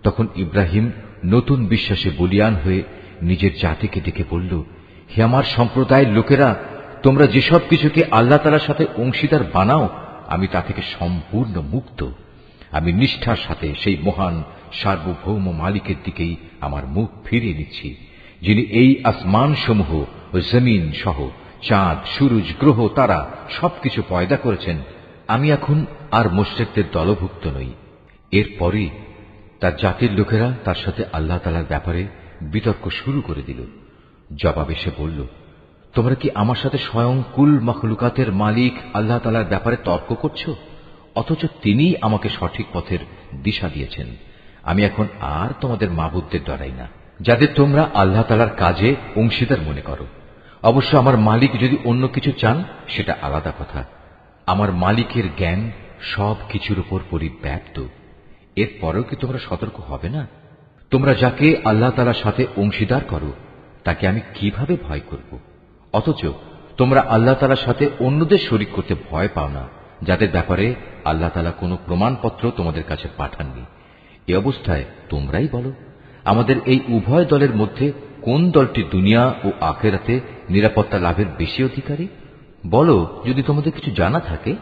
তখন ইব্রাহিম নতুন বিশ্বাসে বলীয়ান হয়ে নিজের জাতিকে ডেকে বলল, হে আমার সম্প্রদায়ের লোকেরা, তোমরা যেসব কিছুকে আল্লাহ তাআলার সাথে অংশীদার বানাও, আমি তা থেকে সম্পূর্ণ মুক্ত। আমি নিষ্ঠার সাথে সেই মহান সার্বভৌম মালিকের দিকেই আমার মুখ ফিরিয়ে নিচ্ছি, যিনি এই আসমান সমূহ ও জমিন সহ চাঁদ, সূরজ, গ্রহ, তারা সবকিছু পয়দা করেছেন। আমি এখন আর মুশরিকদের দলভুক্ত নই। এরপরে তার জাতির লোকেরা তার সাথে আল্লাহ তাআলার ব্যাপারে বিতর্ক শুরু করে দিল। জবাবে সে বলল, তোমরা কি আমার সাথে স্বয়ং কুল মখলুকাতের মালিক আল্লাহ তাআলার ব্যাপারে তর্ক করছো, অথচ তিনিই আমাকে সঠিক পথের দিশা দিয়েছেন। আমি এখন আর তোমাদের মাবুদদের ডরাই না, যাদের তোমরা আল্লাহ তাআলার কাজে অংশীদার মনে করো। অবশ্য আমার মালিক যদি অন্য কিছু চান, সেটা আলাদা কথা। আমার মালিকের জ্ঞান সব কিছুর উপর পরিব্যাপ্ত। এরপরেও কি তোমরা সতর্ক হবে না? তোমরা যাকে আল্লাহ তাআলার সাথে অংশীদার করো, তাকে আমি কিভাবে ভয় করব? অথচ তোমরা আল্লাহ তাআলার সাথে অন্যদের শরীক করতে ভয় পাও না, যাদের ব্যাপারে আল্লাহ তাআলা কোনো প্রমাণপত্র তোমাদের কাছে পাঠাননি। এ অবস্থায় তোমরাই বলো, আমাদের এই উভয় দলের মধ্যে কোন দলটি দুনিয়া ও আখিরাতে নিরাপত্তা লাভের বেশি অধিকারী? বলো, যদি তোমাদের কিছু জানা থাকে।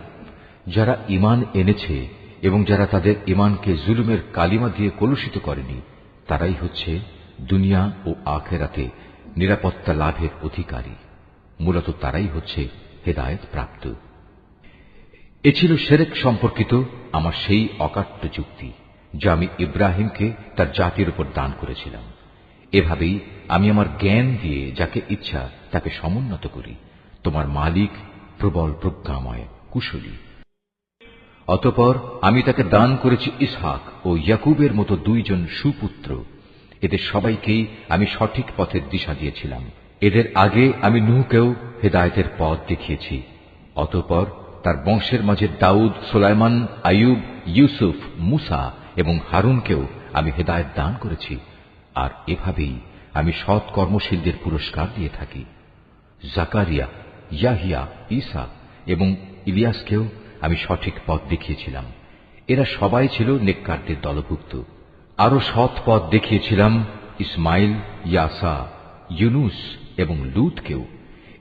যারা ঈমান এনেছে এবং যারা তাদের ঈমানকে জুলুমের কালিমা দিয়ে কলুষিত করেনি, তারাই হচ্ছে দুনিয়া ও আখিরাতে নিরাপত্তা লাভের অধিকারী। মূলত তারাই হচ্ছে হেদায়েত প্রাপ্ত। এ ছিল শিরক সম্পর্কিত আমার সেই অকাট্য যুক্তি, যা আমি ইব্রাহিমকে তার জাতির উপর দান করেছিলাম। এভাবেই আমি আমার জ্ঞান দিয়ে যাকে ইচ্ছা তাকে সমুন্নত করি। তোমার মালিক প্রবল প্রজ্ঞাময়, কুশলী। অতঃপর আমি তাকে দান করেছি ইসহাক ও ইয়াকুবের মতো দুইজন সুপুত্র। এদের সবাইকেই আমি সঠিক পথের দিশা দিয়েছিলাম। এদের আগে আমি নূহকেও হেদায়েতের পথ দেখিয়েছি। অতঃপর তার বংশের মাঝে দাউদ, সুলাইমান, আইয়ুব, ইউসুফ, মুসা এবং হারুনকেও আমি হেদায়েত দান করেছি। আর এভাবেই আমি সৎ কর্মশীলদের পুরস্কার দিয়ে থাকি। জাকারিয়া, ইয়াহিয়া, ঈসা এবং ইলিয়াসকেও আমি সঠিক পথ দেখিয়েছিলাম। এরা সবাই ছিল নেককারদের দলভুক্ত। আরো সৎ পথ দেখিয়েছিলাম ইসমাইল, ইয়াসা, ইউনুস এবং লূতকেও।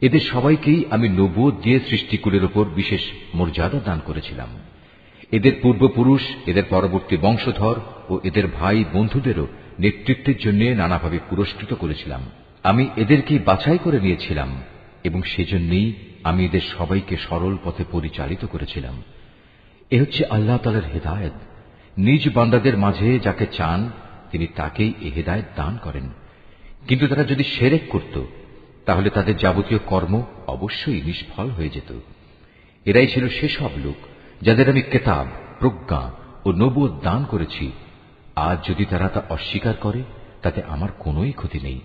এদের সবাইকেই আমি নবুয়ত দিয়ে সৃষ্টিকুলের উপর বিশেষ মর্যাদা দান করেছিলাম। এদের পূর্বপুরুষ, এদের পরবর্তী বংশধর ও এদের ভাই বন্ধুদেরও নেতৃত্বের জন্য নানাভাবে পুরস্কৃত করেছিলাম। আমি এদেরকেই বাছাই করে নিয়েছিলাম এবং সেজন্যই আমি এদের সবাইকে সরল পথে পরিচালিত করেছিলাম। এ হচ্ছে আল্লাহ তাআলার হেদায়েত। নিজ বান্দাদের মাঝে যাকে চান তিনি তাকেই এ হেদায়েত দান করেন। কিন্তু তারা যদি শিরক করত, তাহলে তাদের যাবতীয় কর্ম অবশ্যই নিষ্ফল হয়ে যেত। এরাই ছিল সেসব লোক যাদের আমি কিতাব, প্রজ্ঞা ও নবুয়ত দান করেছি। আজ যদি তারা তা অস্বীকার করে, তাতে আমার কোনোই ক্ষতি নেই।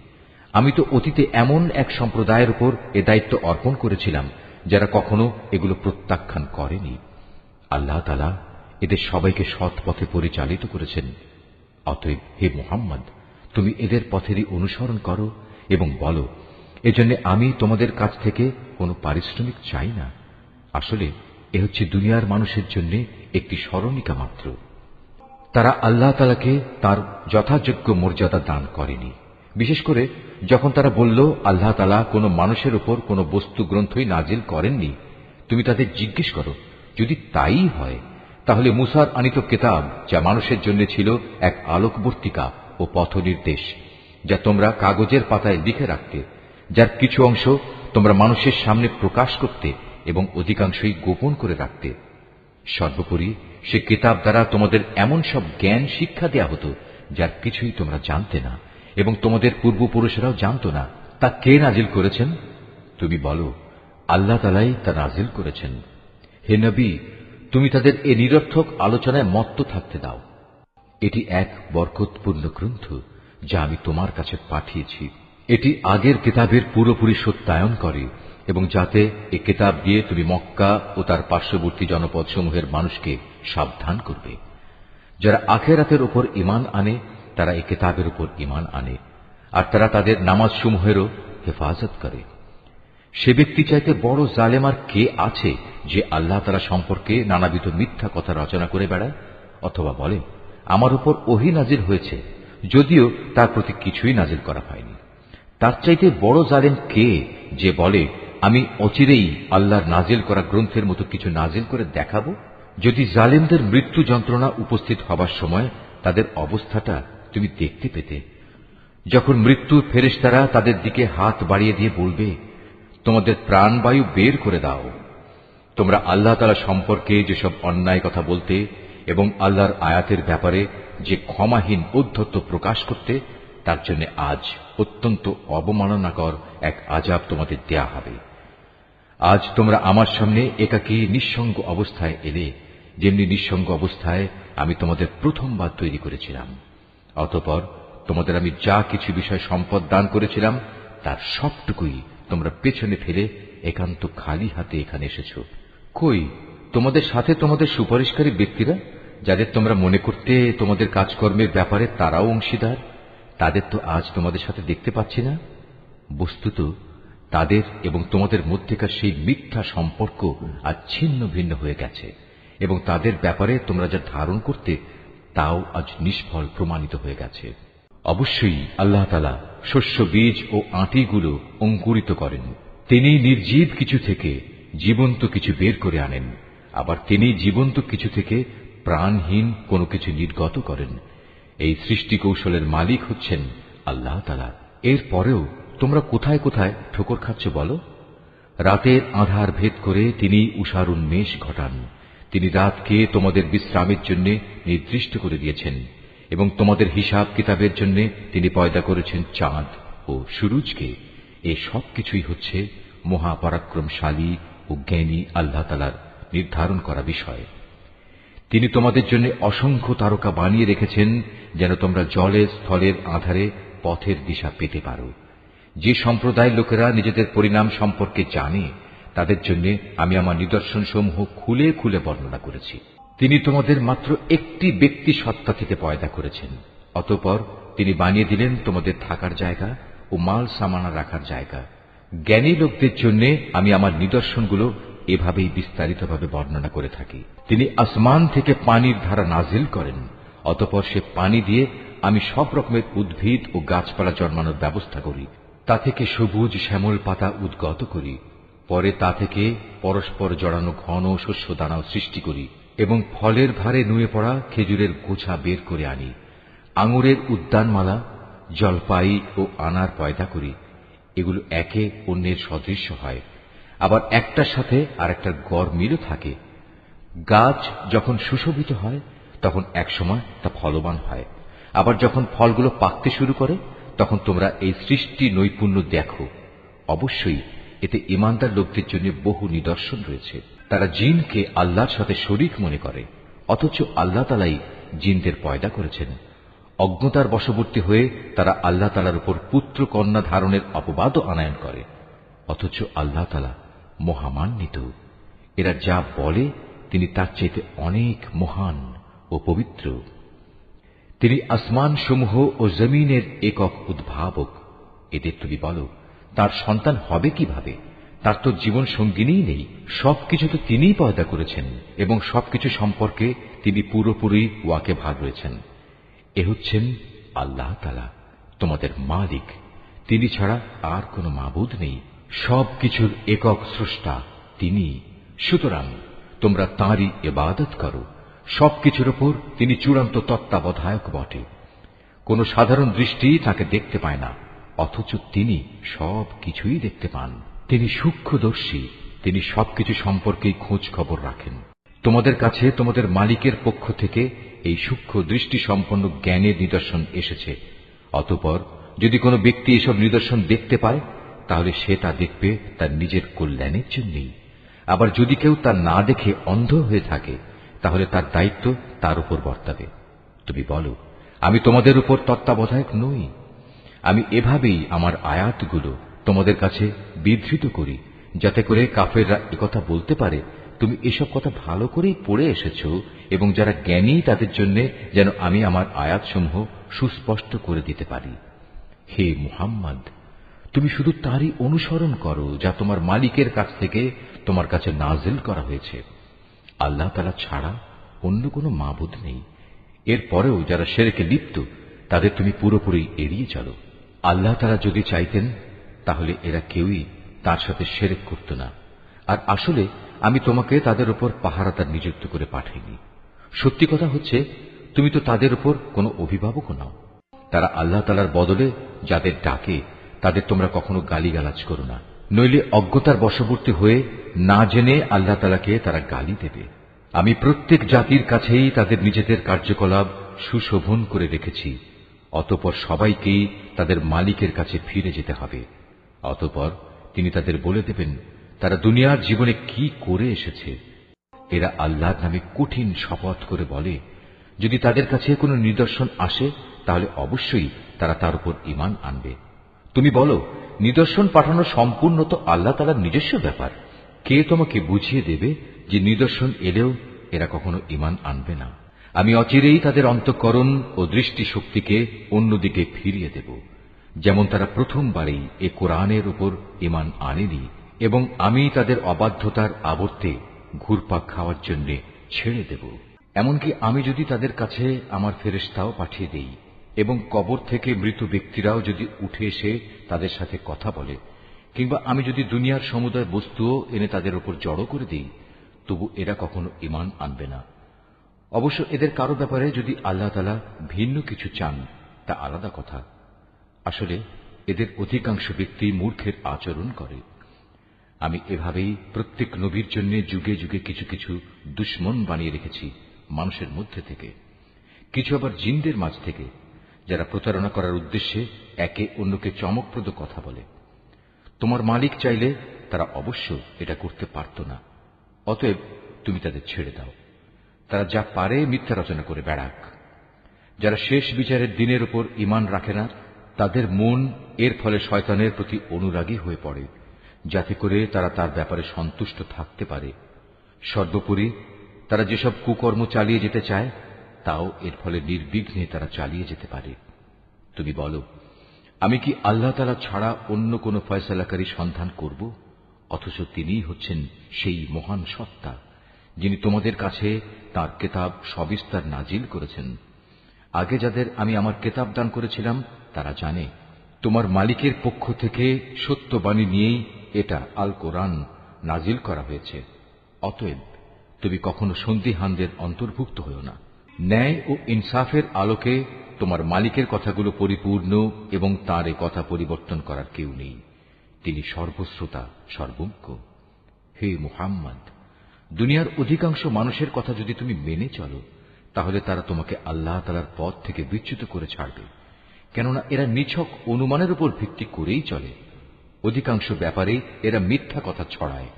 আমি তো অতীতে এমন এক সম্প্রদায়ের উপর এ দায়িত্ব অর্পণ করেছিলাম যারা কখনো এগুলো প্রত্যাখ্যান করেনি। আল্লাহ তাআলা এদের সবাইকে সৎ পথে পরিচালিত করেছেন। অতএব হে মুহাম্মদ, তুমি এদের পথেরই অনুসরণ করো এবং বলো, এজন্য আমি তোমাদের কাছ থেকে কোনো পারিশ্রমিক চাই না। আসলে এ হচ্ছে দুনিয়ার মানুষের জন্য একটি স্মরণিকা মাত্র। তারা আল্লাহ তাআলাকে তার যথাযোগ্য মর্যাদা দান করেনি। বিশেষ করে যখন তারা বলল আল্লাহ তাআলা কোনো মানুষের উপর কোনো বস্তু গ্রন্থই নাজিল করেননি, তুমি তাদের জিজ্ঞেস করো, যদি তাই হয় তাহলে মুসার আনিত কিতাব, যা মানুষের জন্য ছিল এক আলোকবর্তিকা ও পথ নির্দেশ, যা তোমরা কাগজের পাতায় লিখে রাখতে, যার কিছু অংশ তোমরা মানুষের সামনে প্রকাশ করতে এবং অধিকাংশই গোপন করে রাখতে। সর্বোপরি সে কিতাব দ্বারা তোমাদের এমন সব জ্ঞান শিক্ষা দেয়া হতো যার কিছুই তোমরা জানতে না এবং তোমাদের পূর্বপুরুষেরাও জানত না। তা কে নাজিল করেছেন? তুমি বলো, আল্লাহ তাআলাই তা নাজিল করেছেন। হে নবী, তুমি তাদের এ নিরর্থক আলোচনায় মত্ত থাকতে দাও। এটি এক বরকতপূর্ণ গ্রন্থ যা আমি তোমার কাছে পাঠিয়েছি। এটি আগের কিতাবের পুরোপুরি সত্যায়ন করে এবং যাতে এ কিতাব দিয়ে তুমি মক্কা ও তার পার্শ্ববর্তী জনপদসমূহের মানুষকে সাবধান করবে। যারা আখিরাতের উপর ঈমান আনে তারা এ কিতাবের উপর ঈমান আনে, আর তারা তাদের নামাজসমূহেরও হেফাজত করে। সে ব্যক্তি চাইতে বড় জালেম আর কে আছে যে আল্লাহ তাআলা সম্পর্কে নানাবিধ মিথ্যা কথা রচনা করে বেড়ায়, অথবা বলে আমার উপর ওহী নাজিল হয়েছে, যদিও তার প্রতি কিছুই নাজিল করা হয়নি। তার চাইতে বড় জালেম কে যে বলে আমি অচিরেই আল্লাহর নাজিল করা গ্রন্থের মতো কিছু নাজিল করে দেখাবো? যদি জালেমদের মৃত্যু যন্ত্রণা উপস্থিত হবার সময় তাদের অবস্থাটা তুমি দেখতে পেতে, যখন মৃত্যুর ফেরেশতারা তাদের দিকে হাত বাড়িয়ে দিয়ে বলবে, তোমাদের প্রাণবায়ু বের করে দাও। তোমরা আল্লাহ তাআলা সম্পর্কে যেসব অন্যায় কথা বলতে এবং আল্লাহর আয়াতের ব্যাপারে যে ক্ষমাহীন ঔদ্ধত্য প্রকাশ করতে, তার জন্য আজ অত্যন্ত অবমাননাকর এক আযাব তোমাদের দেয়া হবে। আজ তোমরা আমার সামনে একাকী নিঃসঙ্গ অবস্থায় এলে, যেমনি নিঃসঙ্গ অবস্থায় আমি তোমাদের প্রথমবার তৈরি করেছিলাম। অতঃপর তোমাদের আমি যা কিছু বিষয় সম্পদ দান করেছিলাম তার সবটুকুই তোমরা পেছনে ফেলে একান্ত খালি হাতে এখানে এসেছ। কই তোমাদের সাথে তোমাদের সুপারিশকারী ব্যক্তিরা, যাদের তোমরা মনে করতে তোমাদের কাজকর্মের ব্যাপারে তারাও অংশীদার? তাদের তো আজ তোমাদের সাথে দেখতে পাচ্ছি না। বস্তুত তাদের এবং তোমাদের মধ্যেকার সেই মিথ্যা সম্পর্ক আজ ছিন্ন ভিন্ন হয়ে গেছে, এবং তাদের ব্যাপারে তোমরা যা ধারণ করতে তাও আজ নিষ্ফল প্রমাণিত হয়ে গেছে। অবশ্যই আল্লাহ তাআলা শস্য বীজ ও আঁটিগুলো অঙ্কুরিত করেন। তিনি নির্জীব কিছু থেকে জীবন্ত কিছু বের করে আনেন, আবার তিনি জীবন্ত কিছু থেকে প্রাণহীন কোনো কিছু নির্গত করেন। এই সৃষ্টি কৌশলের মালিক হচ্ছেন আল্লাহ তাআলা। এর পরেও তোমরা কোথায় কোথায় ঠোকর খাচ্ছ বলো? রাতের আঁধার ভেদ করে তিনি উষার উন্মেষ ঘটান। তিনি রাতকে তোমাদের বিশ্রামের জন্য নির্দিষ্ট করে দিয়েছেন, এবং তোমাদের হিসাব কিতাবের জন্য তিনি পয়দা করেছেন চাঁদ ও সূরজকে। এ সব কিছুই হচ্ছে মহাপরাক্রমশালী ও জ্ঞানী আল্লাহ তাআলার নির্ধারণ করা বিষয়। তিনি তোমাদের জন্য অসংখ্য তারকা বানিয়ে রেখেছেন, যেন তোমরা জলে স্থলের আধারে পথের দিশা পেতে পারো। যে সম্প্রদায় লোকেরা নিজেদের পরিণাম সম্পর্কে জানে, তাদের জন্য আমি আমার নিদর্শনসমূহ খুলে খুলে বর্ণনা করেছি। তিনি তোমাদের মাত্র একটি ব্যক্তি সত্তা থেকে পয়দা করেছেন, অতঃপর তিনি বানিয়ে দিলেন তোমাদের থাকার জায়গা ও মাল সামানা রাখার জায়গা। জ্ঞানী লোকদের জন্য আমি আমার নিদর্শনগুলো এভাবেই বিস্তারিতভাবে বর্ণনা করে থাকি। তিনি আসমান থেকে পানির ধারা নাজিল করেন, অতঃপর সে পানি দিয়ে আমি সব রকমের উদ্ভিদ ও গাছপালা জন্মানোর ব্যবস্থা করি। তা থেকে সবুজ শ্যামল পাতা উদ্গত করি। পরে তা থেকে পরস্পর জড়ানো ঘন শস্য দানাও সৃষ্টি করি, এবং ফলের ভারে নুয়ে পড়া খেজুরের গোছা বের করে আনি। আঙুরের উদ্যানমালা, জলপাই ও আনার পয়দা করি। এগুলো একে অন্যের সদৃশ্য হয়, আবার একটার সাথে আর একটার গড় মিলও থাকে। গাছ যখন সুশোভিত হয় তখন একসময় তা ফলবান হয়, আবার যখন ফলগুলো পাকতে শুরু করে তখন তোমরা এই সৃষ্টি নৈপুণ্য দেখো। অবশ্যই এতে ঈমানদার লোকদের জন্য বহু নিদর্শন রয়েছে। তারা জিনকে আল্লাহর সাথে শরীক মনে করে, অথচ আল্লাহ তাআলাই জিনদের পয়দা করেছেন। অজ্ঞতার বশবর্তী হয়ে তারা আল্লাহ তাআলার উপর পুত্র কন্যা ধারণের অপবাদও আনায়ন করে, অথচ আল্লাহ তাআলা মহামান্বিত। এরা যা বলে তিনি তার চাইতে অনেক মহান ও পবিত্র। তিনি আসমান সমূহ ও জমিনের একক উদ্ভাবক। এদের তুমি বলো, তার সন্তান হবে কিভাবে? তার তো জীবন সঙ্গিনীই নেই। সবকিছু তো তিনিই পয়দা করেছেন, এবং সবকিছু সম্পর্কে তিনি পুরোপুরি ওয়াকিবহাল রয়েছেন। এ হচ্ছেন আল্লাহ তাআলা, তোমাদের মালিক। তিনি ছাড়া আর কোনো মাবুদ নেই। সবকিছুর একক স্রষ্টা তিনি। সুতরাং তোমরা তাঁরই ইবাদত করো। সবকিছুর উপর তিনি চূড়ান্ত তত্ত্বাবধায়ক বটে। কোন সাধারণ দৃষ্টি তাকে দেখতে পায় না, অথচ তিনি সবকিছুই দেখতে পান। তিনি সূক্ষ্মদর্শী, তিনি সবকিছু সম্পর্কেই খোঁজ খবর রাখেন। তোমাদের কাছে তোমাদের মালিকের পক্ষ থেকে এই সূক্ষ্ম দৃষ্টি সম্পন্ন জ্ঞানের নিদর্শন এসেছে। অতঃপর যদি কোনো ব্যক্তি এসব নিদর্শন দেখতে পায়, তাহলে সে তা দেখবে তার নিজের কল্যাণের জন্যই। আবার যদি কেউ তা না দেখে অন্ধ হয়ে থাকে, তাহলে তার দায়িত্ব তার উপর বর্তাবে। তুমি বলো, আমি তোমাদের উপর তত্ত্বাবধায়ক নই? আমি এভাবেই আমার আয়াতগুলো তোমাদের কাছে বিধৃত করি, যাতে করে কাফেররা একথা বলতে পারে তুমি এসব কথা ভালো করেই পড়ে এসেছ, এবং যারা জ্ঞানী তাদের জন্য যেন আমি আমার আয়াতসমূহ সুস্পষ্ট করে দিতে পারি। হে মুহাম্মদ, তুমি শুধু তারই অনুসরণ করো যা তোমার মালিকের কাছ থেকে তোমার কাছে নাজিল করা হয়েছে। আল্লাহ তাআলা ছাড়া অন্য কোনো মাবুদ নেই। এরপরেও যারা শিরকে লিপ্ত, তাদের তুমি পুরোপুরি এড়িয়ে চলো। আল্লাহ তাআলা যদি চাইতেন তাহলে এরা কেউই তার সাথে শিরক করত না। আর আসলে আমি তোমাকে তাদের উপর পাহারাদার নিযুক্ত করে পাঠাইনি। সত্যি কথা হচ্ছে, তুমি তো তাদের উপর কোনো অভিভাবকও নাও। তারা আল্লাহ তাআলার বদলে যাদের ডাকে তাদের তোমরা কখনো গালিগালাজ করো না, নইলে অজ্ঞতার বশবর্তী হয়ে না জেনে আল্লাহ তাআলাকে তারা গালি দেবে। আমি প্রত্যেক জাতির কাছেই তাদের নিজেদের কার্যকলাপ সুশোভন করে রেখেছি। অতঃপর সবাইকেই তাদের মালিকের কাছে ফিরে যেতে হবে। অতঃপর তিনি তাদের বলে দেবেন তারা দুনিয়ার জীবনে কি করে এসেছে। এরা আল্লাহর নামে কঠিন শপথ করে বলে, যদি তাদের কাছে কোনো নিদর্শন আসে তাহলে অবশ্যই তারা তার উপর ঈমান আনবে। তুমি বলো, নিদর্শন পাঠানো সম্পূর্ণ তো আল্লাহ তাআলার নিজস্ব ব্যাপার। কে তোমাকে বুঝিয়ে দেবে যে নিদর্শন এলেও এরা কখনো ঈমান আনবে না? আমি অচিরেই তাদের অন্তঃকরণ ও দৃষ্টি শক্তিকে অন্যদিকে ফিরিয়ে দেব। যেমন তারা প্রথমবারেই এ কোরআনের উপর ঈমান আনেনি এবং আমি তাদের অবাধ্যতার আবর্তে ঘুরপাক খাওয়ার জন্য ছেড়ে দেব। এমনকি আমি যদি তাদের কাছে আমার ফেরেশতাও পাঠিয়ে দেই এবং কবর থেকে মৃত ব্যক্তিরাও যদি উঠে এসে তাদের সাথে কথা বলে, কিংবা আমি যদি দুনিয়ার সমুদয় বস্তুও এনে তাদের উপর জড়ো করে দিই, তবু এরা কখনো ঈমান আনবে না। অবশ্য এদের কারো ব্যাপারে যদি আল্লাহ তাআলা ভিন্ন কিছু চান তা আলাদা কথা। আসলে এদের অধিকাংশ ব্যক্তি মূর্খের আচরণ করে। আমি এভাবেই প্রত্যেক নবীর জন্য যুগে যুগে কিছু কিছু দুশমন বানিয়ে রেখেছি মানুষের মধ্যে থেকে, কিছু আবার জিনদের মাঝ থেকে, যারা প্রতারণা করার উদ্দেশ্যে একে অন্যকে চমকপ্রদ কথা বলে। তোমার মালিক চাইলে তারা অবশ্য এটা করতে পারত না। অতএব তুমি তাদের ছেড়ে দাও, তারা যা পারে মিথ্যা রচনা করে বেড়াক। যারা শেষ বিচারের দিনের উপর ঈমান রাখে না, তাদের মন এর ফলে শয়তানের প্রতি অনুরাগী হয়ে পড়ে, যাতে করে তারা তার ব্যাপারে সন্তুষ্ট থাকতে পারে। সর্বোপরি তারা যেসব কুকর্ম চালিয়ে যেতে চায় তাও এর ফলে নির্বিঘ্নে তারা চালিয়ে যেতে পারে। তুমি বলো, আমি কি আল্লাহ তাআলা ছাড়া অন্য কোন ফয়সালাকারী সন্ধান করব? অথচ তিনিই হচ্ছেন সেই মহান সত্তা, যিনি তোমাদের কাছে তাঁর কেতাব সবিস্তার নাজিল করেছেন। আগে যাদের আমি আমার কেতাব দান করেছিলাম তারা জানে তোমার মালিকের পক্ষ থেকে সত্যবাণী নিয়েই এটা আল কোরআন নাজিল করা হয়েছে। অতএব তুমি কখনো সন্দিহানদের অন্তর্ভুক্ত হও না। ন্যায় ও ইনসাফের আলোকে তোমার মালিকের কথাগুলো পরিপূর্ণ এবং তাঁর এ কথা পরিবর্তন করার কেউ নেই। তিনি সর্বশ্রোতা সর্বজ্ঞ। হে মুহাম্মদ, দুনিয়ার অধিকাংশ মানুষের কথা যদি তুমি মেনে চলো, তাহলে তারা তোমাকে আল্লাহ তাআলার পথ থেকে বিচ্যুত করে ছাড়বে, কেননা এরা নিছক অনুমানের উপর ভিত্তি করেই চলে। অধিকাংশ ব্যাপারে এরা মিথ্যা কথা ছড়ায়।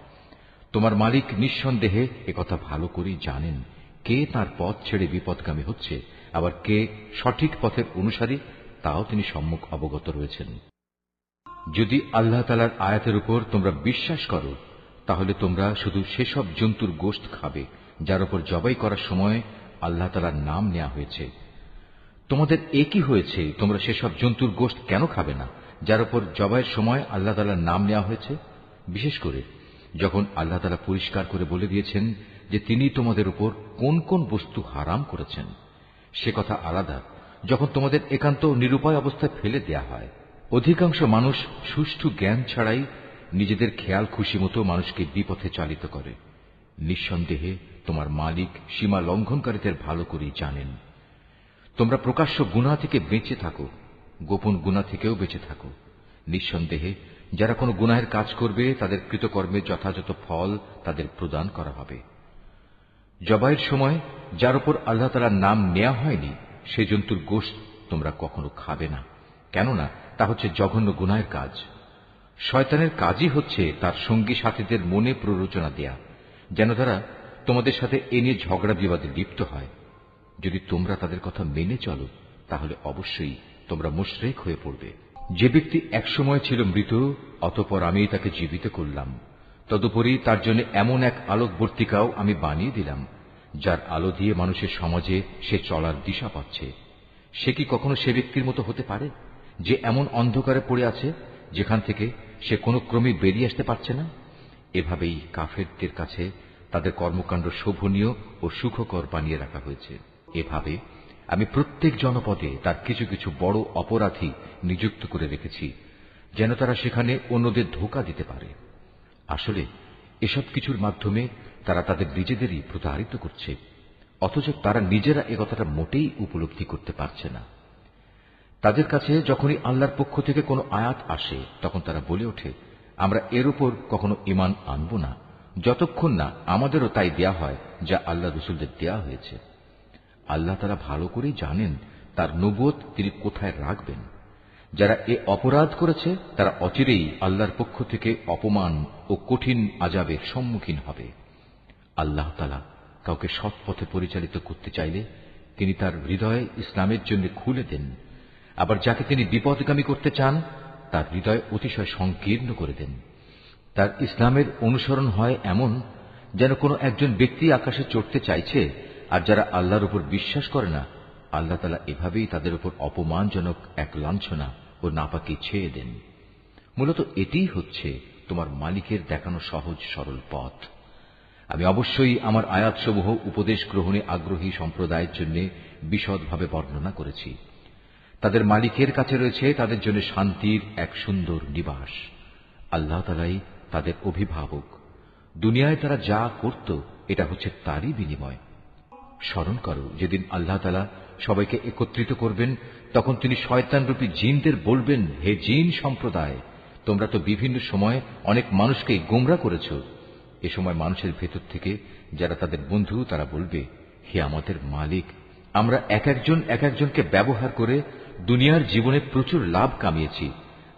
তোমার মালিক নিঃসন্দেহে একথা ভালো করেই জানেন কে তার পথ ছেড়ে বিপদগামী হচ্ছে, আবার কে সঠিক পথের অনুসারী তাও তিনি সম্মুখ অবগত রয়েছেন। যদি আল্লাহ তাআলার আয়াতের উপর তোমরা বিশ্বাস করো, তাহলে তোমরা শুধু সেসব জন্তুর গোশত খাবে যার উপর জবাই করার সময় আল্লাহ তাআলার নাম নেওয়া হয়েছে। তোমাদের একই হয়েছে, তোমরা সেসব জন্তুর গোশত কেন খাবে না যার উপর জবাইয়ের সময় আল্লাহ তাআলার নাম নেওয়া হয়েছে? বিশেষ করে যখন আল্লাহ তাআলা পরিষ্কার করে বলে দিয়েছেন যে তিনি তোমাদের উপর কোন কোন বস্তু হারাম করেছেন। সে কথা আলাদা যখন তোমাদের একান্ত নিরুপায় অবস্থায় ফেলে দেয়া হয়। অধিকাংশ মানুষ সুষ্ঠু জ্ঞান ছাড়াই নিজেদের খেয়াল খুশি মতো মানুষকে বিপথে চালিত করে। নিঃসন্দেহে তোমার মালিক সীমা লঙ্ঘনকারীদের ভালো করেই জানেন। তোমরা প্রকাশ্য গুনাহ থেকে বেঁচে থাকো, গোপন গুনাহ থেকেও বেঁচে থাকো। নিঃসন্দেহে যারা কোনো গুনাহের কাজ করবে তাদের কৃতকর্মের যথাযথ ফল তাদের প্রদান করা হবে। জবাইয়ের সময় যার উপর আল্লাহ তাআলার নাম নেওয়া হয়নি সে জন্তুর গোশত তোমরা কখনো খাবে না, কেননা তা হচ্ছে জঘন্য গুনাহের কাজ। শয়তানের কাজই হচ্ছে তার সঙ্গী সাথীদের মনে প্ররোচনা দেয়া, যেন তারা তোমাদের সাথে এ নিয়ে ঝগড়া বিবাদে লিপ্ত হয়। যদি তোমরা তাদের কথা মেনে চলো, তাহলে অবশ্যই তোমরা মুশরিক হয়ে পড়বে। যে ব্যক্তি একসময় ছিল মৃত, অতঃপর আমি তাকে জীবিত করলাম, তদুপরি তার জন্য এমন এক আলোকবর্তিকাও আমি বানিয়ে দিলাম যার আলো দিয়ে মানুষের সমাজে সে চলার দিশা পাচ্ছে। সে কি কখনো সে ব্যক্তির মতো হতে পারে যে এমন অন্ধকারে পড়ে আছে যেখান থেকে সে কোনো ক্রমে বেরিয়ে আসতে পারছে না? এভাবেই কাফেরদের কাছে তাদের কর্মকাণ্ড শোভনীয় ও সুখকর বানিয়ে রাখা হয়েছে। এভাবে আমি প্রত্যেক জনপদে তার কিছু কিছু বড় অপরাধী নিযুক্ত করে রেখেছি, যেন তারা সেখানে অন্যদের ধোঁকা দিতে পারে। আসলে এসব কিছুর মাধ্যমে তারা তাদের নিজেদেরই প্রতারিত করছে, অথচ তারা নিজেরা একথাটা মোটেই উপলব্ধি করতে পারছে না। তাদের কাছে যখনই আল্লাহর পক্ষ থেকে কোনো আয়াত আসে তখন তারা বলে ওঠে, আমরা এর উপর কখনো ঈমান আনব না যতক্ষণ না আমাদেরও তাই দেয়া হয় যা আল্লাহ রাসূলদের দেয়া হয়েছে। আল্লাহ তাআলা ভালো করেই জানেন তার নবুয়ত তিনি কোথায় রাখবেন। যারা এ অপরাধ করেছে তারা অচিরেই আল্লাহর পক্ষ থেকে অপমান ও কঠিন আযাবের সম্মুখীন হবে। আল্লাহ তাআলা কাউকে সৎ পথে পরিচালিত করতে চাইলে তিনি তার হৃদয় ইসলামের জন্য খুলে দেন, আবার যাকে তিনি বিপদগামী করতে চান তার হৃদয় অতিশয় সংকীর্ণ করে দেন। তার ইসলামের অনুসরণ হয় এমন যেন কোনো একজন ব্যক্তি আকাশে চড়তে চাইছে, আর যারা আল্লাহর উপর বিশ্বাস করে না আল্লাহ তাআলা এভাবেই তাদের উপর অপমানজনক এক লাঞ্ছনা ও নাপাকি ছেয়ে দেন। মূলত এটিই হচ্ছে তোমার মালিকের দেখানো সহজ সরল পথ। আমি অবশ্যই আমার আয়াতসমূহ উপদেশ গ্রহণে আগ্রহী সম্প্রদায়ের জন্য বিশদভাবে বর্ণনা করেছি। তাদের মালিকের কাছে রয়েছে তাদের জন্য শান্তির এক সুন্দর নিবাস। আল্লাহ তাআলাই তাদের অভিভাবক। দুনিয়ায় তারা যা করত এটা হচ্ছে তারই বিনিময়। স্মরণ করো যেদিন আল্লাহ তাআলা সবাইকে একত্রিত করবেন, তখন তিনি শয়তানরূপী জিনদের বলবেন, হে জিন সম্প্রদায়, তোমরা তো বিভিন্ন সময় অনেক মানুষকে গোমরাহ করেছ। এ সময় মানুষের ভেতর থেকে যারা তাদের বন্ধু তারা বলবে, হে আমাদের মালিক, আমরা এক একজনকে ব্যবহার করে দুনিয়ার জীবনে প্রচুর লাভ কামিয়েছি,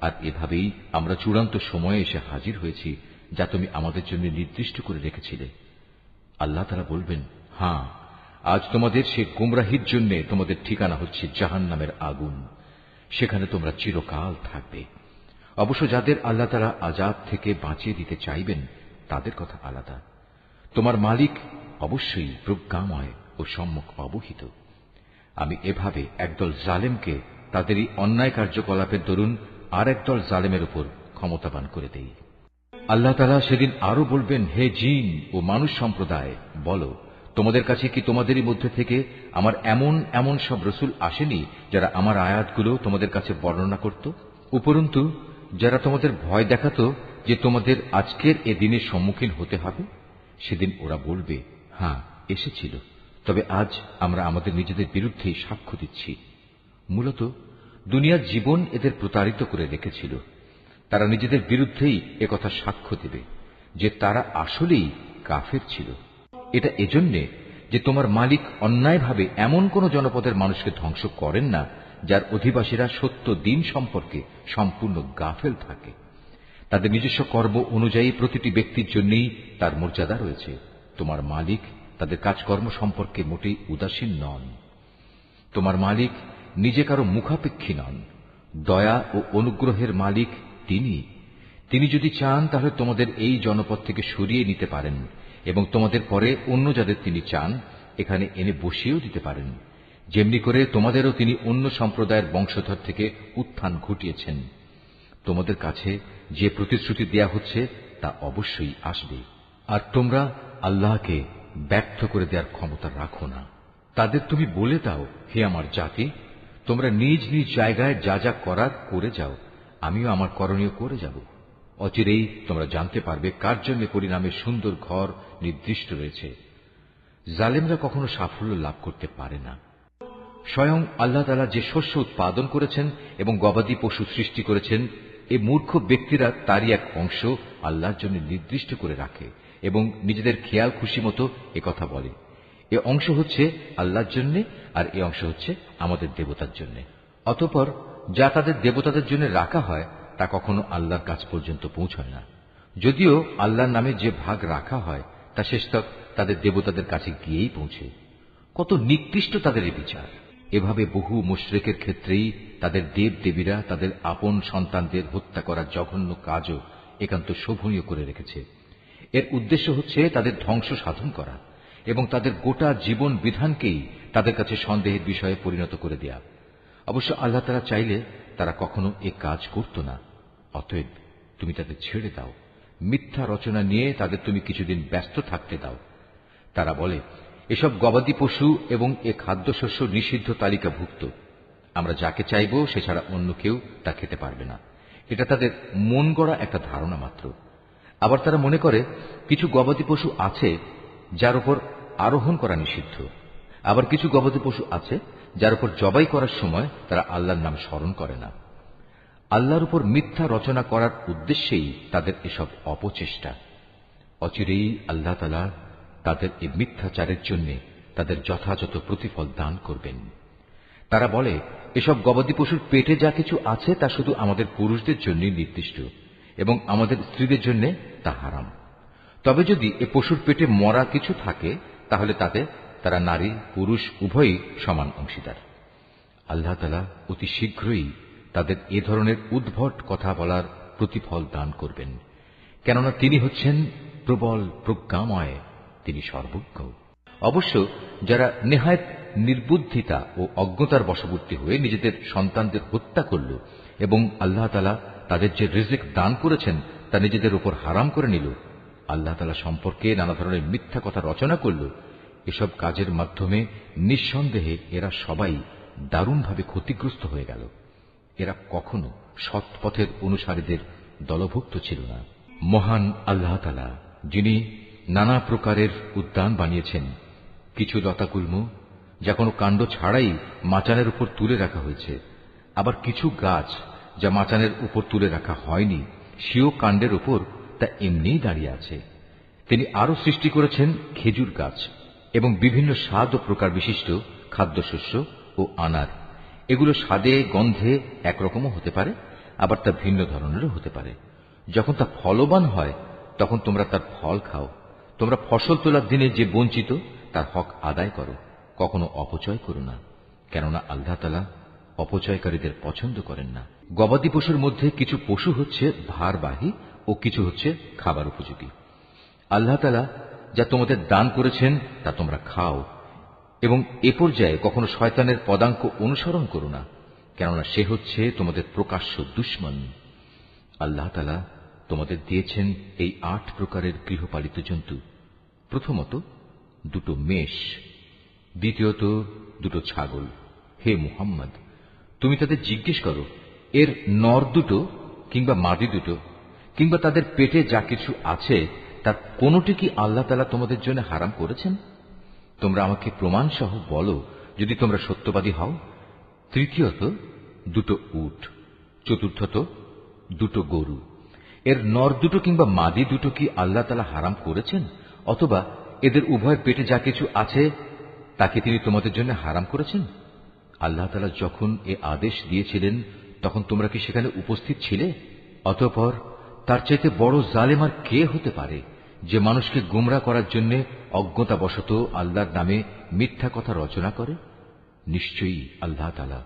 আর এভাবেই আমরা চূড়ান্ত সময়ে এসে হাজির হয়েছি যা তুমি আমাদের জন্য নির্দিষ্ট করে রেখেছিলে। আল্লাহ তাআলা বলবেন, হ্যাঁ, আজ তোমাদের সে গুমরাহির জন্য তোমাদের ঠিকানা হচ্ছে জাহান্নামের আগুন, সেখানে তোমরা চিরকাল থাকবে। অবশ্য যাদের আল্লাহ তাআলা আযাব থেকে বাঁচিয়ে দিতে চাইবেন তাদের কথা আলাদা। তোমার মালিক অবশ্যই প্রজ্ঞাময় ও সম্যক অবহিত। আমি এভাবে একদল জালেমকে তাদেরই অন্যায় কার্যকলাপের দরুন আর একদল জালেমের উপর ক্ষমতাবান করে দেই। আল্লাহ তাআলা সেদিন আরো বলবেন, হে জিন ও মানুষ সম্প্রদায়, বলো, তোমাদের কাছে কি তোমাদেরই মধ্যে থেকে আমার এমন এমন সব রসুল আসেনি যারা আমার আয়াতগুলো তোমাদের কাছে বর্ণনা করত? উপরন্তু যারা তোমাদের ভয় দেখাত যে তোমাদের আজকের এ দিনের সম্মুখীন হতে হবে? সেদিন ওরা বলবে, হ্যাঁ, এসেছিল, তবে আজ আমরা আমাদের নিজেদের বিরুদ্ধেই সাক্ষ্য দিচ্ছি। মূলত দুনিয়ার জীবন এদের প্রতারিত করে রেখেছিল। তারা নিজেদের বিরুদ্ধেই একথা সাক্ষ্য দেবে যে তারা আসলেই কাফের ছিল। এটা এজন্যে যে তোমার মালিক অন্যায়ভাবে এমন কোন জনপদের মানুষকে ধ্বংস করেন না যার অধিবাসীরা সত্য দিন সম্পর্কে সম্পূর্ণ গাফেল থাকে। তাদের নিজস্ব কর্ম অনুযায়ী প্রতিটি ব্যক্তির জন্যই তার মর্যাদা রয়েছে। তোমার মালিক তাদের কাজকর্ম সম্পর্কে মোটেই উদাসীন নন। তোমার মালিক নিজে কারো মুখাপেক্ষী নন। দয়া ও অনুগ্রহের মালিক তিনি যদি চান তাহলে তোমাদের এই জনপদ থেকে সরিয়ে নিতে পারেন এবং তোমাদের পরে অন্য যাদের তিনি চান এখানে এনে বসিয়েও দিতে পারেন। যেমনি করে তোমাদেরও তিনি অন্য সম্প্রদায়ের বংশধর থেকে উত্থান ঘটিয়েছেন। তোমাদের কাছে যে প্রতিশ্রুতি দেয়া হচ্ছে তা অবশ্যই আসবে, আর তোমরা আল্লাহকে ব্যর্থ করে দেওয়ার ক্ষমতা রাখো না। তাদের তুমি বলে দাও, হে আমার জাতি, তোমরা নিজ নিজ জায়গায় যা যা করার করে যাও, আমিও আমার করণীয় করে যাব। অচিরেই তোমরা জানতে পারবে কার জন্য পরিণামে সুন্দর ঘর নির্দিষ্ট রয়েছে। জালেমরা কখনো সাফল্য লাভ করতে পারে না। স্বয়ং আল্লাহ তাআলা যে শস্য উৎপাদন করেছেন এবং গবাদি পশু সৃষ্টি করেছেন, এই মূর্খ ব্যক্তিরা তারই এক অংশ আল্লাহর জন্য নির্দিষ্ট করে রাখে এবং নিজেদের খেয়াল খুশি মতো একথা বলে, এ অংশ হচ্ছে আল্লাহর জন্য আর এ অংশ হচ্ছে আমাদের দেবতার জন্য। অতঃপর যা তাদের দেবতাদের জন্য রাখা হয় তা কখনো আল্লাহর কাছ পর্যন্ত পৌঁছায় না। যদিও আল্লাহর নামে যে ভাগ রাখা হয় তা শেষতক তাদের দেবতাদের কাছে গিয়েই পৌঁছে। কত নিকৃষ্ট তাদের এই বিচার! এভাবে বহু মুশরিকের ক্ষেত্রেই তাদের দেব দেবীরা তাদের আপন সন্তানদের হত্যা করার জঘন্য কাজও একান্ত শোভনীয় করে রেখেছে। এর উদ্দেশ্য হচ্ছে তাদের ধ্বংস সাধন করা এবং তাদের গোটা জীবন বিধানকেই তাদের কাছে সন্দেহের বিষয়ে পরিণত করে দেয়া। অবশ্য আল্লাহ তাআলা চাইলে তারা কখনো এ কাজ করত না। অতএব তুমি তাদের ছেড়ে দাও, মিথ্যা রচনা নিয়ে তাদের তুমি কিছুদিন ব্যস্ত থাকতে দাও। তারা বলে, এসব গবাদি পশু এবং এ খাদ্যশস্য নিষিদ্ধ তালিকাভুক্ত, আমরা যাকে চাইব সে ছাড়া অন্য কেউ তা খেতে পারবে না। এটা তাদের মন গড়া একটা ধারণা মাত্র। আবার তারা মনে করে কিছু গবাদি পশু আছে যার উপর আরোহণ করা নিষিদ্ধ, আবার কিছু গবাদি পশু আছে যার উপর জবাই করার সময় তারা আল্লাহর নাম স্মরণ করে না। আল্লাহর উপর মিথ্যা রচনা করার উদ্দেশ্যেই তাদের এসব অপচেষ্টা। অচিরেই আল্লাহ তাআলা তাদের এই মিথ্যাচারের জন্য তাদের যথাযথ প্রতিফল দান করবেন। তারা বলে, এসব গবাদি পশুর পেটে যা কিছু আছে তা শুধু আমাদের পুরুষদের জন্য নির্দিষ্ট এবং আমাদের স্ত্রীদের জন্য তা হারাম। তবে যদি এ পশুর পেটে মরা কিছু থাকে তাহলে তাতে তারা নারী পুরুষ উভয়ই সমান অংশীদার। আল্লাহ তাআলা অতি শীঘ্রই তাদের এ ধরনের উদ্ভট কথা বলার প্রতিফল দান করবেন, কেননা তিনি হচ্ছেন প্রবল প্রজ্ঞাময়, তিনি সর্বজ্ঞ। অবশ্য যারা নেহায়েত নির্বুদ্ধিতা ও অজ্ঞতার বশবর্তী হয়ে নিজেদের সন্তানদের হত্যা করল এবং আল্লাহ তাআলা তাদের যে রিজিক দান করেছেন তা নিজেদের উপর হারাম করে নিল, আল্লাহ তাআলা সম্পর্কে নানা ধরনের মিথ্যা কথা রচনা করল, এসব কাজের মাধ্যমে নিঃসন্দেহে এরা সবাই দারুণভাবে ক্ষতিগ্রস্ত হয়ে গেল। এরা কখনো সৎ পথের অনুসারীদের দলভুক্ত ছিল না। মহান আল্লাহ তাআলা, যিনি নানা প্রকারের উদ্যান বানিয়েছেন, কিছু লতাগুল্ম যা কোনো কাণ্ড ছাড়াই মাচানের উপর তুলে রাখা হয়েছে, আবার কিছু গাছ যা মাচানের উপর তুলে রাখা হয়নি, সেও কাণ্ডের উপর তা এমনিই দাঁড়িয়ে আছে। তিনি আরো সৃষ্টি করেছেন খেজুর গাছ এবং বিভিন্ন স্বাদ ও প্রকার বিশিষ্ট খাদ্যশস্য ও আনার। এগুলো স্বাদে গন্ধে একরকমও হতে পারে, আবার তা ভিন্ন ধরনেরও হতে পারে। যখন তা ফলবান হয় তখন তোমরা তার ফল খাও। তোমরা ফসল তোলার দিনে যে বঞ্চিত তার হক আদায় করো, কখনো অপচয় করো না, কেননা আল্লাহ তাআলা অপচয়কারীদের পছন্দ করেন না। গবাদি পশুর মধ্যে কিছু পশু হচ্ছে ভারবাহী ও কিছু হচ্ছে খাবার উপযোগী। আল্লাহ তাআলা যা তোমাদের দান করেছেন তা তোমরা খাও এবং এ পর্যায়ে কখনো শয়তানের পদাঙ্ক অনুসরণ করো না, কেননা সে হচ্ছে তোমাদের প্রকাশ্য দুশমন। আল্লাহ তাআলা তোমাদের দিয়েছেন এই 8 প্রকারের গৃহপালিত জন্তু। প্রথমত 2 মেষ, দ্বিতীয়ত 2 ছাগল। হে মুহাম্মদ, তুমি তাদের জিজ্ঞেস করো, এর নর 2 কিংবা মাদি 2 কিংবা তাদের পেটে যা কিছু আছে তার কোনটি কি আল্লাহ তাআলা তোমাদের জন্য হারাম করেছেন? তোমরা আমাকে প্রমাণ সহ বলো যদি তোমরা সত্যবাদী হও। তৃতীয়ত 2 উট, চতুর্থত 2 গরু। এর নর 2 কিংবা মাদি 2 কি আল্লাহ তাআলা হারাম করেছেন, অথবা এদের উভয়ের পেটে যা কিছু আছে তাকে তিনি তোমাদের জন্য হারাম করেছেন? আল্লাহ তাআলা যখন এ আদেশ দিয়েছিলেন তখন তোমরা কি সেখানে উপস্থিত ছিলে? অতঃপর তার চাইতে বড় জালেম আর কে হতে পারে যে মানুষকে গোমরাহ করার জন্য অজ্ঞতাবশত আল্লাহর নামে মিথ্যা কথা রচনা করে? নিশ্চয়ই আল্লাহ তাআলা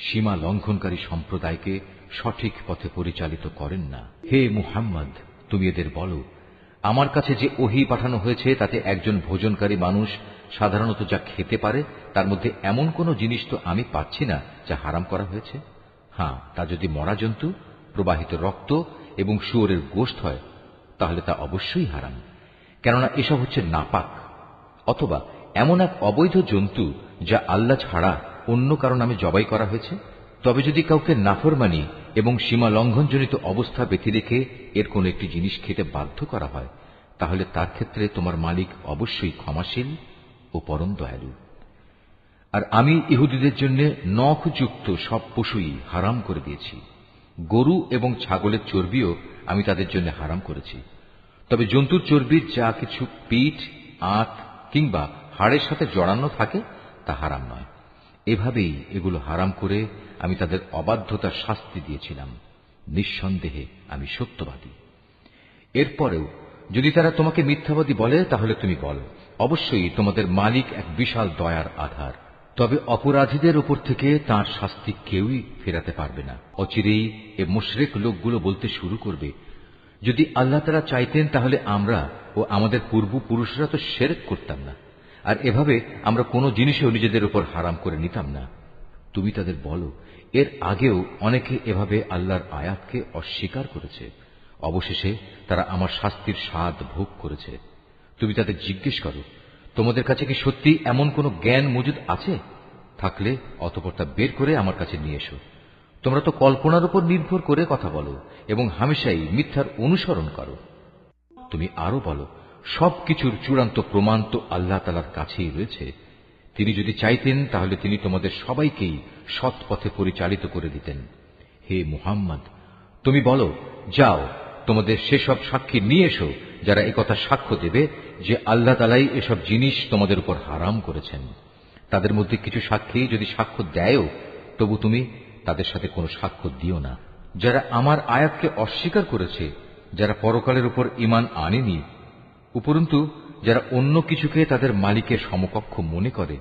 সীমা লঙ্ঘনকারী সম্প্রদায়কে সঠিক পথে পরিচালিত করেন না। হে মুহাম্মদ, তুমি এদের বলো, আমার কাছে যে ওহী পাঠানো হয়েছে তাতে একজন ভোজনকারী মানুষ সাধারণত যা খেতে পারে তার মধ্যে এমন কোন জিনিস তো আমি পাচ্ছি না যা হারাম করা হয়েছে। হ্যাঁ, তা যদি মরা জন্তু, প্রবাহিত রক্ত এবং শুয়োরের গোশত হয় তাহলে তা অবশ্যই হারাম, কেননা এসব হচ্ছে নাপাক। অথবা এমন এক অবৈধ জন্তু যা আল্লাহ ছাড়া অন্য কারো নামে জবাই করা হয়েছে। তবে যদি কাউকে নাফরমানি এবং সীমা লঙ্ঘনজনিত অবস্থা বেঁধে রেখে এর কোন একটি জিনিস খেতে বাধ্য করা হয় তাহলে তার ক্ষেত্রে তোমার মালিক অবশ্যই ক্ষমাশীল ও পরম দয়ালু। আর আমি ইহুদিদের জন্য নখযুক্ত সব পশুই হারাম করে দিয়েছি। গরু এবং ছাগলের চর্বিও আমি তাদের জন্য হারাম করেছি। তবে জন্তুর চর্বির যা কিছু পিঠ, আঁত কিংবা হাড়ের সাথে জড়ানো থাকে তা হারাম নয়। এভাবেই এগুলো হারাম করে আমি তাদের অবাধ্যতার শাস্তি দিয়েছিলাম। নিঃসন্দেহে আমি সত্যবাদী। এরপরেও যদি তারা তোমাকে মিথ্যাবাদী বলে তাহলে তুমি বলো, অবশ্যই তোমাদের মালিক এক বিশাল দয়ার আধার। তবে অপরাধীদের উপর থেকে তাঁর শাস্তি কেউই ফেরাতে পারবে না। অচিরেই এ মুশরিক লোকগুলো বলতে শুরু করবে, যদি আল্লাহ তাআলা চাইতেন তাহলে আমরা ও আমাদের পূর্বপুরুষরা তো শিরক করতাম না, আর এভাবে আমরা কোনো জিনিসও নিজেদের উপর হারাম করে নিতাম না। তুমি তাদের বলো, এর আগেও অনেকে এভাবে আল্লাহর আয়াতকে অস্বীকার করেছে, অবশেষে তারা আমার শাস্তির স্বাদ ভোগ করেছে। তুমি তাদের জিজ্ঞেস করো, তোমাদের কাছে কি সত্যি এমন কোন জ্ঞান মজুদ আছে? থাকলে অতঃপর তা বের করে আমার কাছে নিয়ে এসো। তোমরা তো কল্পনার উপর নির্ভর করে কথা বলো এবং হামেশাই মিথ্যার অনুসরণ করো। তুমি আরো বলো, সবকিছুর চূড়ান্ত প্রমাণ তো আল্লাহ তাআলার কাছেই রয়েছে। তিনি যদি চাইতেন তাহলে তিনি তোমাদের সবাইকেই সৎ পথে পরিচালিত করে দিতেন। হে মুহাম্মদ, তুমি বলো, যাও তোমাদের সেসব সাক্ষী নিয়ে এসো যারা একথা সাক্ষ্য দেবে যে আল্লাহ তাআলাই এসব জিনিস তোমাদের উপর হারাম করেছেন। তাদের মধ্যে কিছু সাক্ষী যদি সাক্ষ্য দেয়ও তবু তুমি তাদের সাথে কোনো সাক্ষ্য দিও না। যারা আমার আয়াতকে অস্বীকার করেছে, যারা পরকালের উপর ঈমান আনেনি, উপরন্তু যারা অন্য কিছুকে তাদের মালিকের সমকক্ষ মনে করে,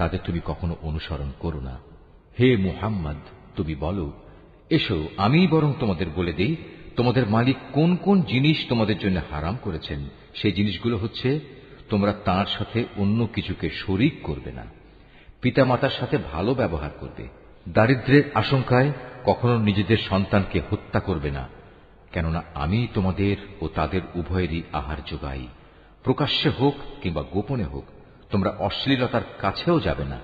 তাদের তুমি কখনো অনুসরণ করো না। হে মুহাম্মদ, তুমি বলো, এসো আমি বরং তোমাদের বলে দেই তোমাদের মালিক কোন কোন জিনিস তোমাদের জন্য হারাম করেছেন। সেই জিনিসগুলো হচ্ছে, তোমরা তাঁর সাথে অন্য কিছুকে শরীক করবে না, পিতামাতার সাথে ভালো ব্যবহার করবে, দারিদ্র্যের আশঙ্কায় কখনো নিজেদের সন্তানকে হত্যা করবে না, কেননা আমি তোমাদের ও তাদের উভয়েরই আহার যোগাই। প্রকাশ্যে হোক কিংবা গোপনে হোক তোমরা অশ্লীলতার কাছেও যাবে না।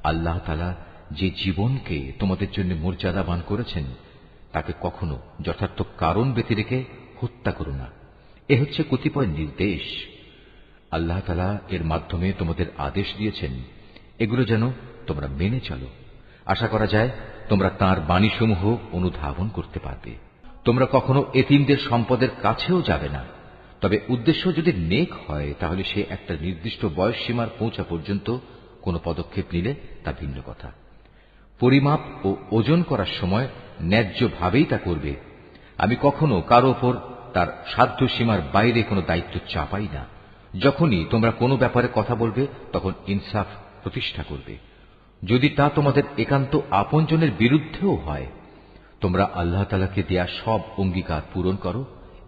আল্লাহ তাআলা যে জীবনকে তোমাদের জন্য মর্যাদাবান করেছেন তাকে কখনো যথার্থ কারণ ব্যতি রেখে হত্যা করো না। এ হচ্ছে কতিপয় নির্দেশ। আল্লাহ তাআলা এর মাধ্যমে তোমাদের আদেশ দিয়েছেন, এগুলো যেন তোমরা মেনে চলো। আশা করা যায় তোমরা তাঁর বাণীসমূহ অনুধাবন করতে পারবে। তোমরা কখনো এতিমদের সম্পদের কাছেও যাবে না, তবে উদ্দেশ্য যদি নেক হয় তাহলে সে একটা নির্দিষ্ট বয়স সীমার পৌঁছা পর্যন্ত কোনো পদক্ষেপ নিলে তা ভিন্ন কথা। পরিমাপ ও ওজন করার সময় ন্যায্যভাবেই তা করবে। আমি কখনো কারো ওপর তার সাধ্য সীমার বাইরে কোনো দায়িত্ব চাপাই না। যখনই তোমরা কোনো ব্যাপারে কথা বলবে তখন ইনসাফ প্রতিষ্ঠা করবে, যদি তা তোমাদের একান্ত আপনজনের বিরুদ্ধেও হয়। তোমরা আল্লাহ তাআলাকে দেয়া সব অঙ্গীকার পূরণ করো।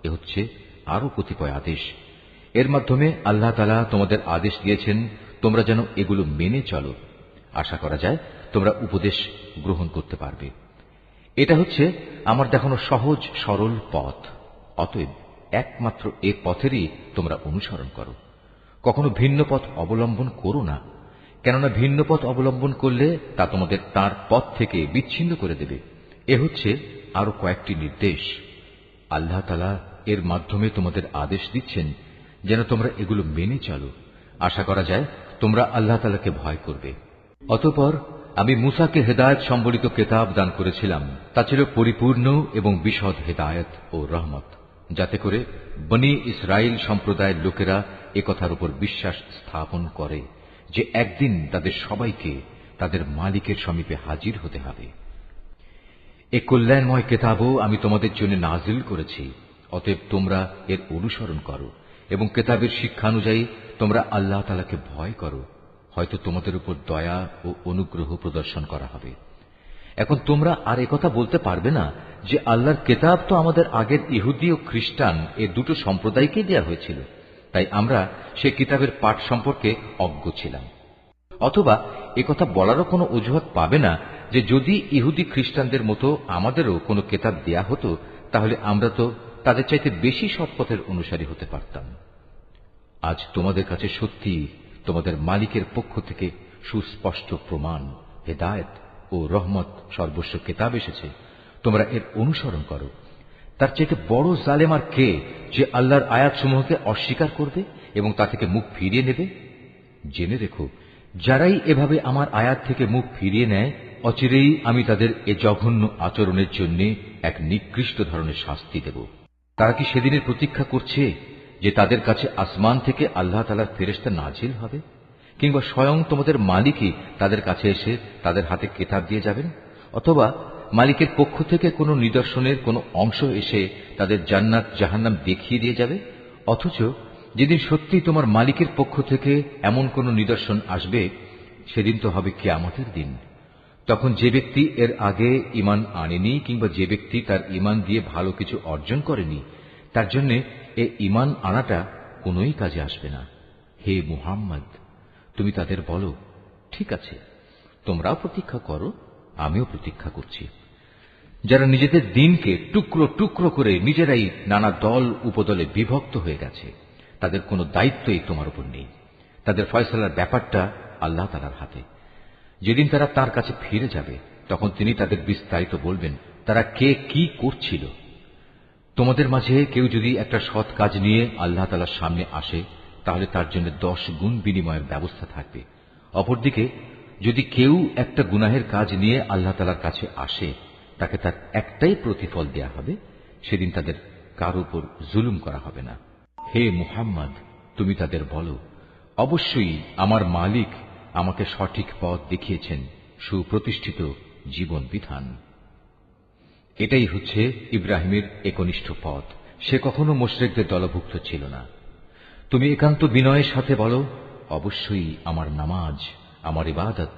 এ হচ্ছে আরো কতিপয় আদেশ। এর মাধ্যমে আল্লাহ তাআলা তোমাদের আদেশ দিয়েছেন তোমরা যেন এগুলো মেনে চলো। আশা করা যায় তোমরা উপদেশ গ্রহণ করতে পারবে। এটা হচ্ছে আমার দেখানো সহজ সরল পথ। অতএব একমাত্র এ পথেরই তোমরা অনুসরণ করো। কখনো ভিন্ন পথ অবলম্বন করো না, কেননা ভিন্ন পথ অবলম্বন করলে তা তোমাদের তার পথ থেকে বিচ্ছিন্ন করে দেবে। এ হচ্ছে আরো কয়েকটি নির্দেশ। আল্লাহ তাআলা এর মাধ্যমে তোমাদের আদেশ দিচ্ছেন যেন তোমরা এগুলো মেনে চলো। আশা করা যায় তোমরা আল্লাহ তাআলাকে ভয় করবে। অতঃপর আমি মূসাকে হেদায়েত সম্বলিত কিতাব দান করেছিলাম। তা ছিল পরিপূর্ণ এবং বিশদ হেদায়েত ও রহমত, যাতে করে বনি ইসরাইল সম্প্রদায়ের লোকেরা একথার উপর বিশ্বাস স্থাপন করে যে একদিন তাদের সবাইকে তাদের মালিকের সমীপে হাজির হতে হবে। এ কল্যাণময় কিতাবও আমি তোমাদের জন্য নাজিল করেছি। অতএব তোমরা এর অনুসরণ করো এবং কিতাবের শিক্ষানুযায়ী তোমরা আল্লাহ তাআলাকে ভয় করো। হয়তো তোমাদের উপর দয়া ও অনুগ্রহ প্রদর্শন করা হবে। এখন তোমরা আর একথা বলতে পারবে না যে আল্লাহর কিতাব তো আমাদের আগের ইহুদি ও খ্রিস্টান এ দুটো সম্প্রদায়কেই দেয়া হয়েছিল, তাই আমরা সে কিতাবের পাঠ সম্পর্কে অজ্ঞ ছিলাম। অথবা একথা বলারও কোনো অজুহাত পাবে না যে যদি ইহুদি খ্রিস্টানদের মতো আমাদেরও কোনো কিতাব দেয়া হতো তাহলে আমরা তো তাদের চাইতে বেশি সৎপথের অনুসারী হতে পারতাম। আজ তোমাদের কাছে সত্যি তোমাদের মালিকের পক্ষ থেকে সুস্পষ্ট প্রমাণ, হেদায়েত ও রহমত সর্বস্ব কিতাব এসেছে। তোমরা এর অনুসরণ করো। তার চাইতে বড় জালেম আর কে যে আল্লাহর আয়াতসমূহকে অস্বীকার করবে এবং তা থেকে মুখ ফিরিয়ে নেবে? জেনে রেখো, যারাই এভাবে আমার আয়াত থেকে মুখ ফিরিয়ে নেয় অচিরেই আমি তাদের এ জঘন্য আচরণের জন্য এক নিকৃষ্ট ধরনের শাস্তি দেব। তারা কি সেদিনের প্রতীক্ষা করছে যে তাদের কাছে আসমান থেকে আল্লাহ তাআলার ফেরেশতা নাজিল হবে, কিংবা স্বয়ং তোমাদের মালিকই তাদের কাছে এসে তাদের হাতে কিতাব দিয়ে যাবেন, অথবা মালিকের পক্ষ থেকে কোনো নিদর্শনের কোনো অংশ এসে তাদের জান্নাত জাহান্নাম দেখিয়ে দিয়ে যাবে? অথচ যেদিন সত্যি তোমার মালিকের পক্ষ থেকে এমন কোন নিদর্শন আসবে সেদিন তো হবে কিয়ামতের দিন। তখন যে ব্যক্তি এর আগে ঈমান আনেনি কিংবা যে ব্যক্তি তার ঈমান দিয়ে ভালো কিছু অর্জন করেনি তার জন্য এ ঈমান আনাটা কোনোই কাজে আসবে না। হে মুহাম্মদ, তুমি তাদের বলো, ঠিক আছে, তোমরাও প্রতীক্ষা করো, আমিও প্রতীক্ষা করছি। যারা নিজেদের দিনকে টুকরো টুকরো করে নিজেরাই নানা দল উপদলে বিভক্ত হয়ে গেছে তাদের কোনো দায়িত্বই তোমার উপর নেই। তাদের ফয়সালার ব্যাপারটা আল্লাহ তাআলার হাতে। যেদিন তারা তার কাছে ফিরে যাবে তখন তিনি তাদের বিস্তারিত বলবেন তারা কে কি করছিল। তোমাদের মাঝে কেউ যদি একটা সৎ কাজ নিয়ে আল্লাহ তাআলার সামনে আসে তাহলে তার জন্য 10 গুণ বিনিময়ের ব্যবস্থা থাকবে। অপরদিকে যদি কেউ একটা গুনাহের কাজ নিয়ে আল্লাহ তাআলার কাছে আসে তাকে তার একটাই প্রতিফল দেয়া হবে। সেদিন তাদের কারো উপর জুলুম করা হবে না। হে মুহাম্মদ, তুমি তাদের বলো, অবশ্যই আমার মালিক আমাকে সঠিক পথ দেখিয়েছেন, সুপ্রতিষ্ঠিত জীবন বিধান। এটাই হচ্ছে ইব্রাহিমের একনিষ্ঠ পথ। সে কখনো মুশরিকদের দলভুক্ত ছিল না। তুমি একান্ত বিনয়ের সাথে বলো, অবশ্যই আমার নামাজ, আমার ইবাদত,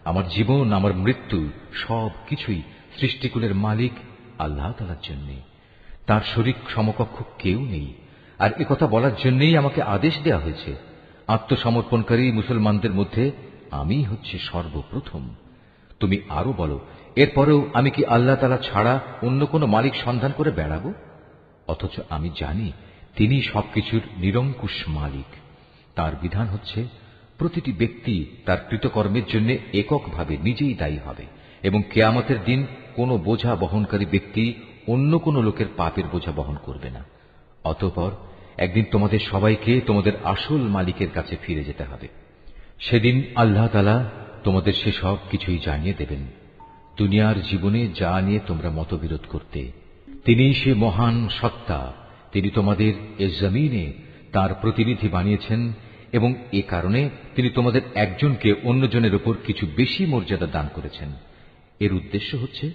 আমার জীবন, আমার মৃত্যু সব কিছুই সৃষ্টিকুলের মালিক আল্লাহ তাআলার জন্য। তার শরীক সমকক্ষ কেউ নেই। আর একথা বলার জন্যই আমাকে আদেশ দেয়া হয়েছে। আত্মসমর্পণকারী মুসলমানদের মধ্যে আমিই হচ্ছে সর্বপ্রথম। তুমি আরো বলো, এরপরেও আমি কি আল্লাহ তাআলা ছাড়া অন্য কোন মালিক সন্ধান করে বেড়াবো? অথচ আমি জানি তিনি সবকিছুর নিরঙ্কুশ মালিক। তার বিধান হচ্ছে প্রতিটি ব্যক্তি তার কৃতকর্মের জন্য এককভাবে নিজেই দায়ী হবে এবং কিয়ামতের দিন কোন বোঝা বহনকারী ব্যক্তি অন্য কোন লোকের পাপের বোঝা বহন করবে না। অতঃপর একদিন তোমাদের সবাইকে তোমাদের আসল মালিকের কাছে ফিরে যেতে হবে। সেদিন আল্লাহ তাআলা তোমাদের সেসব কিছুই জানিয়ে দেবেন। দুনিয়ার জীবনে যা নিয়ে তোমরা মতবিরোধ করতে, তিনিই সে মহান সত্তা। তিনি তোমাদের এ জমিনে তার প্রতিনিধি বানিয়েছেন এবং এ কারণে তিনি তোমাদের একজনকে অন্যজনের উপর কিছু বেশি মর্যাদা দান করেছেন। এর উদ্দেশ্য হচ্ছে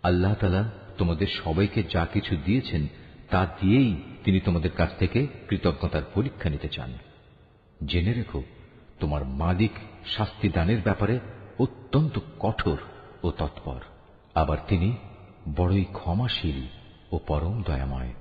আল্লাহ তাআলা তোমাদের সবাইকে যা কিছু দিয়েছেন তা দিয়েই তিনি তোমাদের কাছ থেকে কৃতজ্ঞতার পরীক্ষা নিতে চান। জেনে রেখো, তোমার মালিক শাস্তি দানের ব্যাপারে অত্যন্ত কঠোর ও তৎপর। আবার তিনি বড়ই ক্ষমাশীল ও পরম দয়াময়।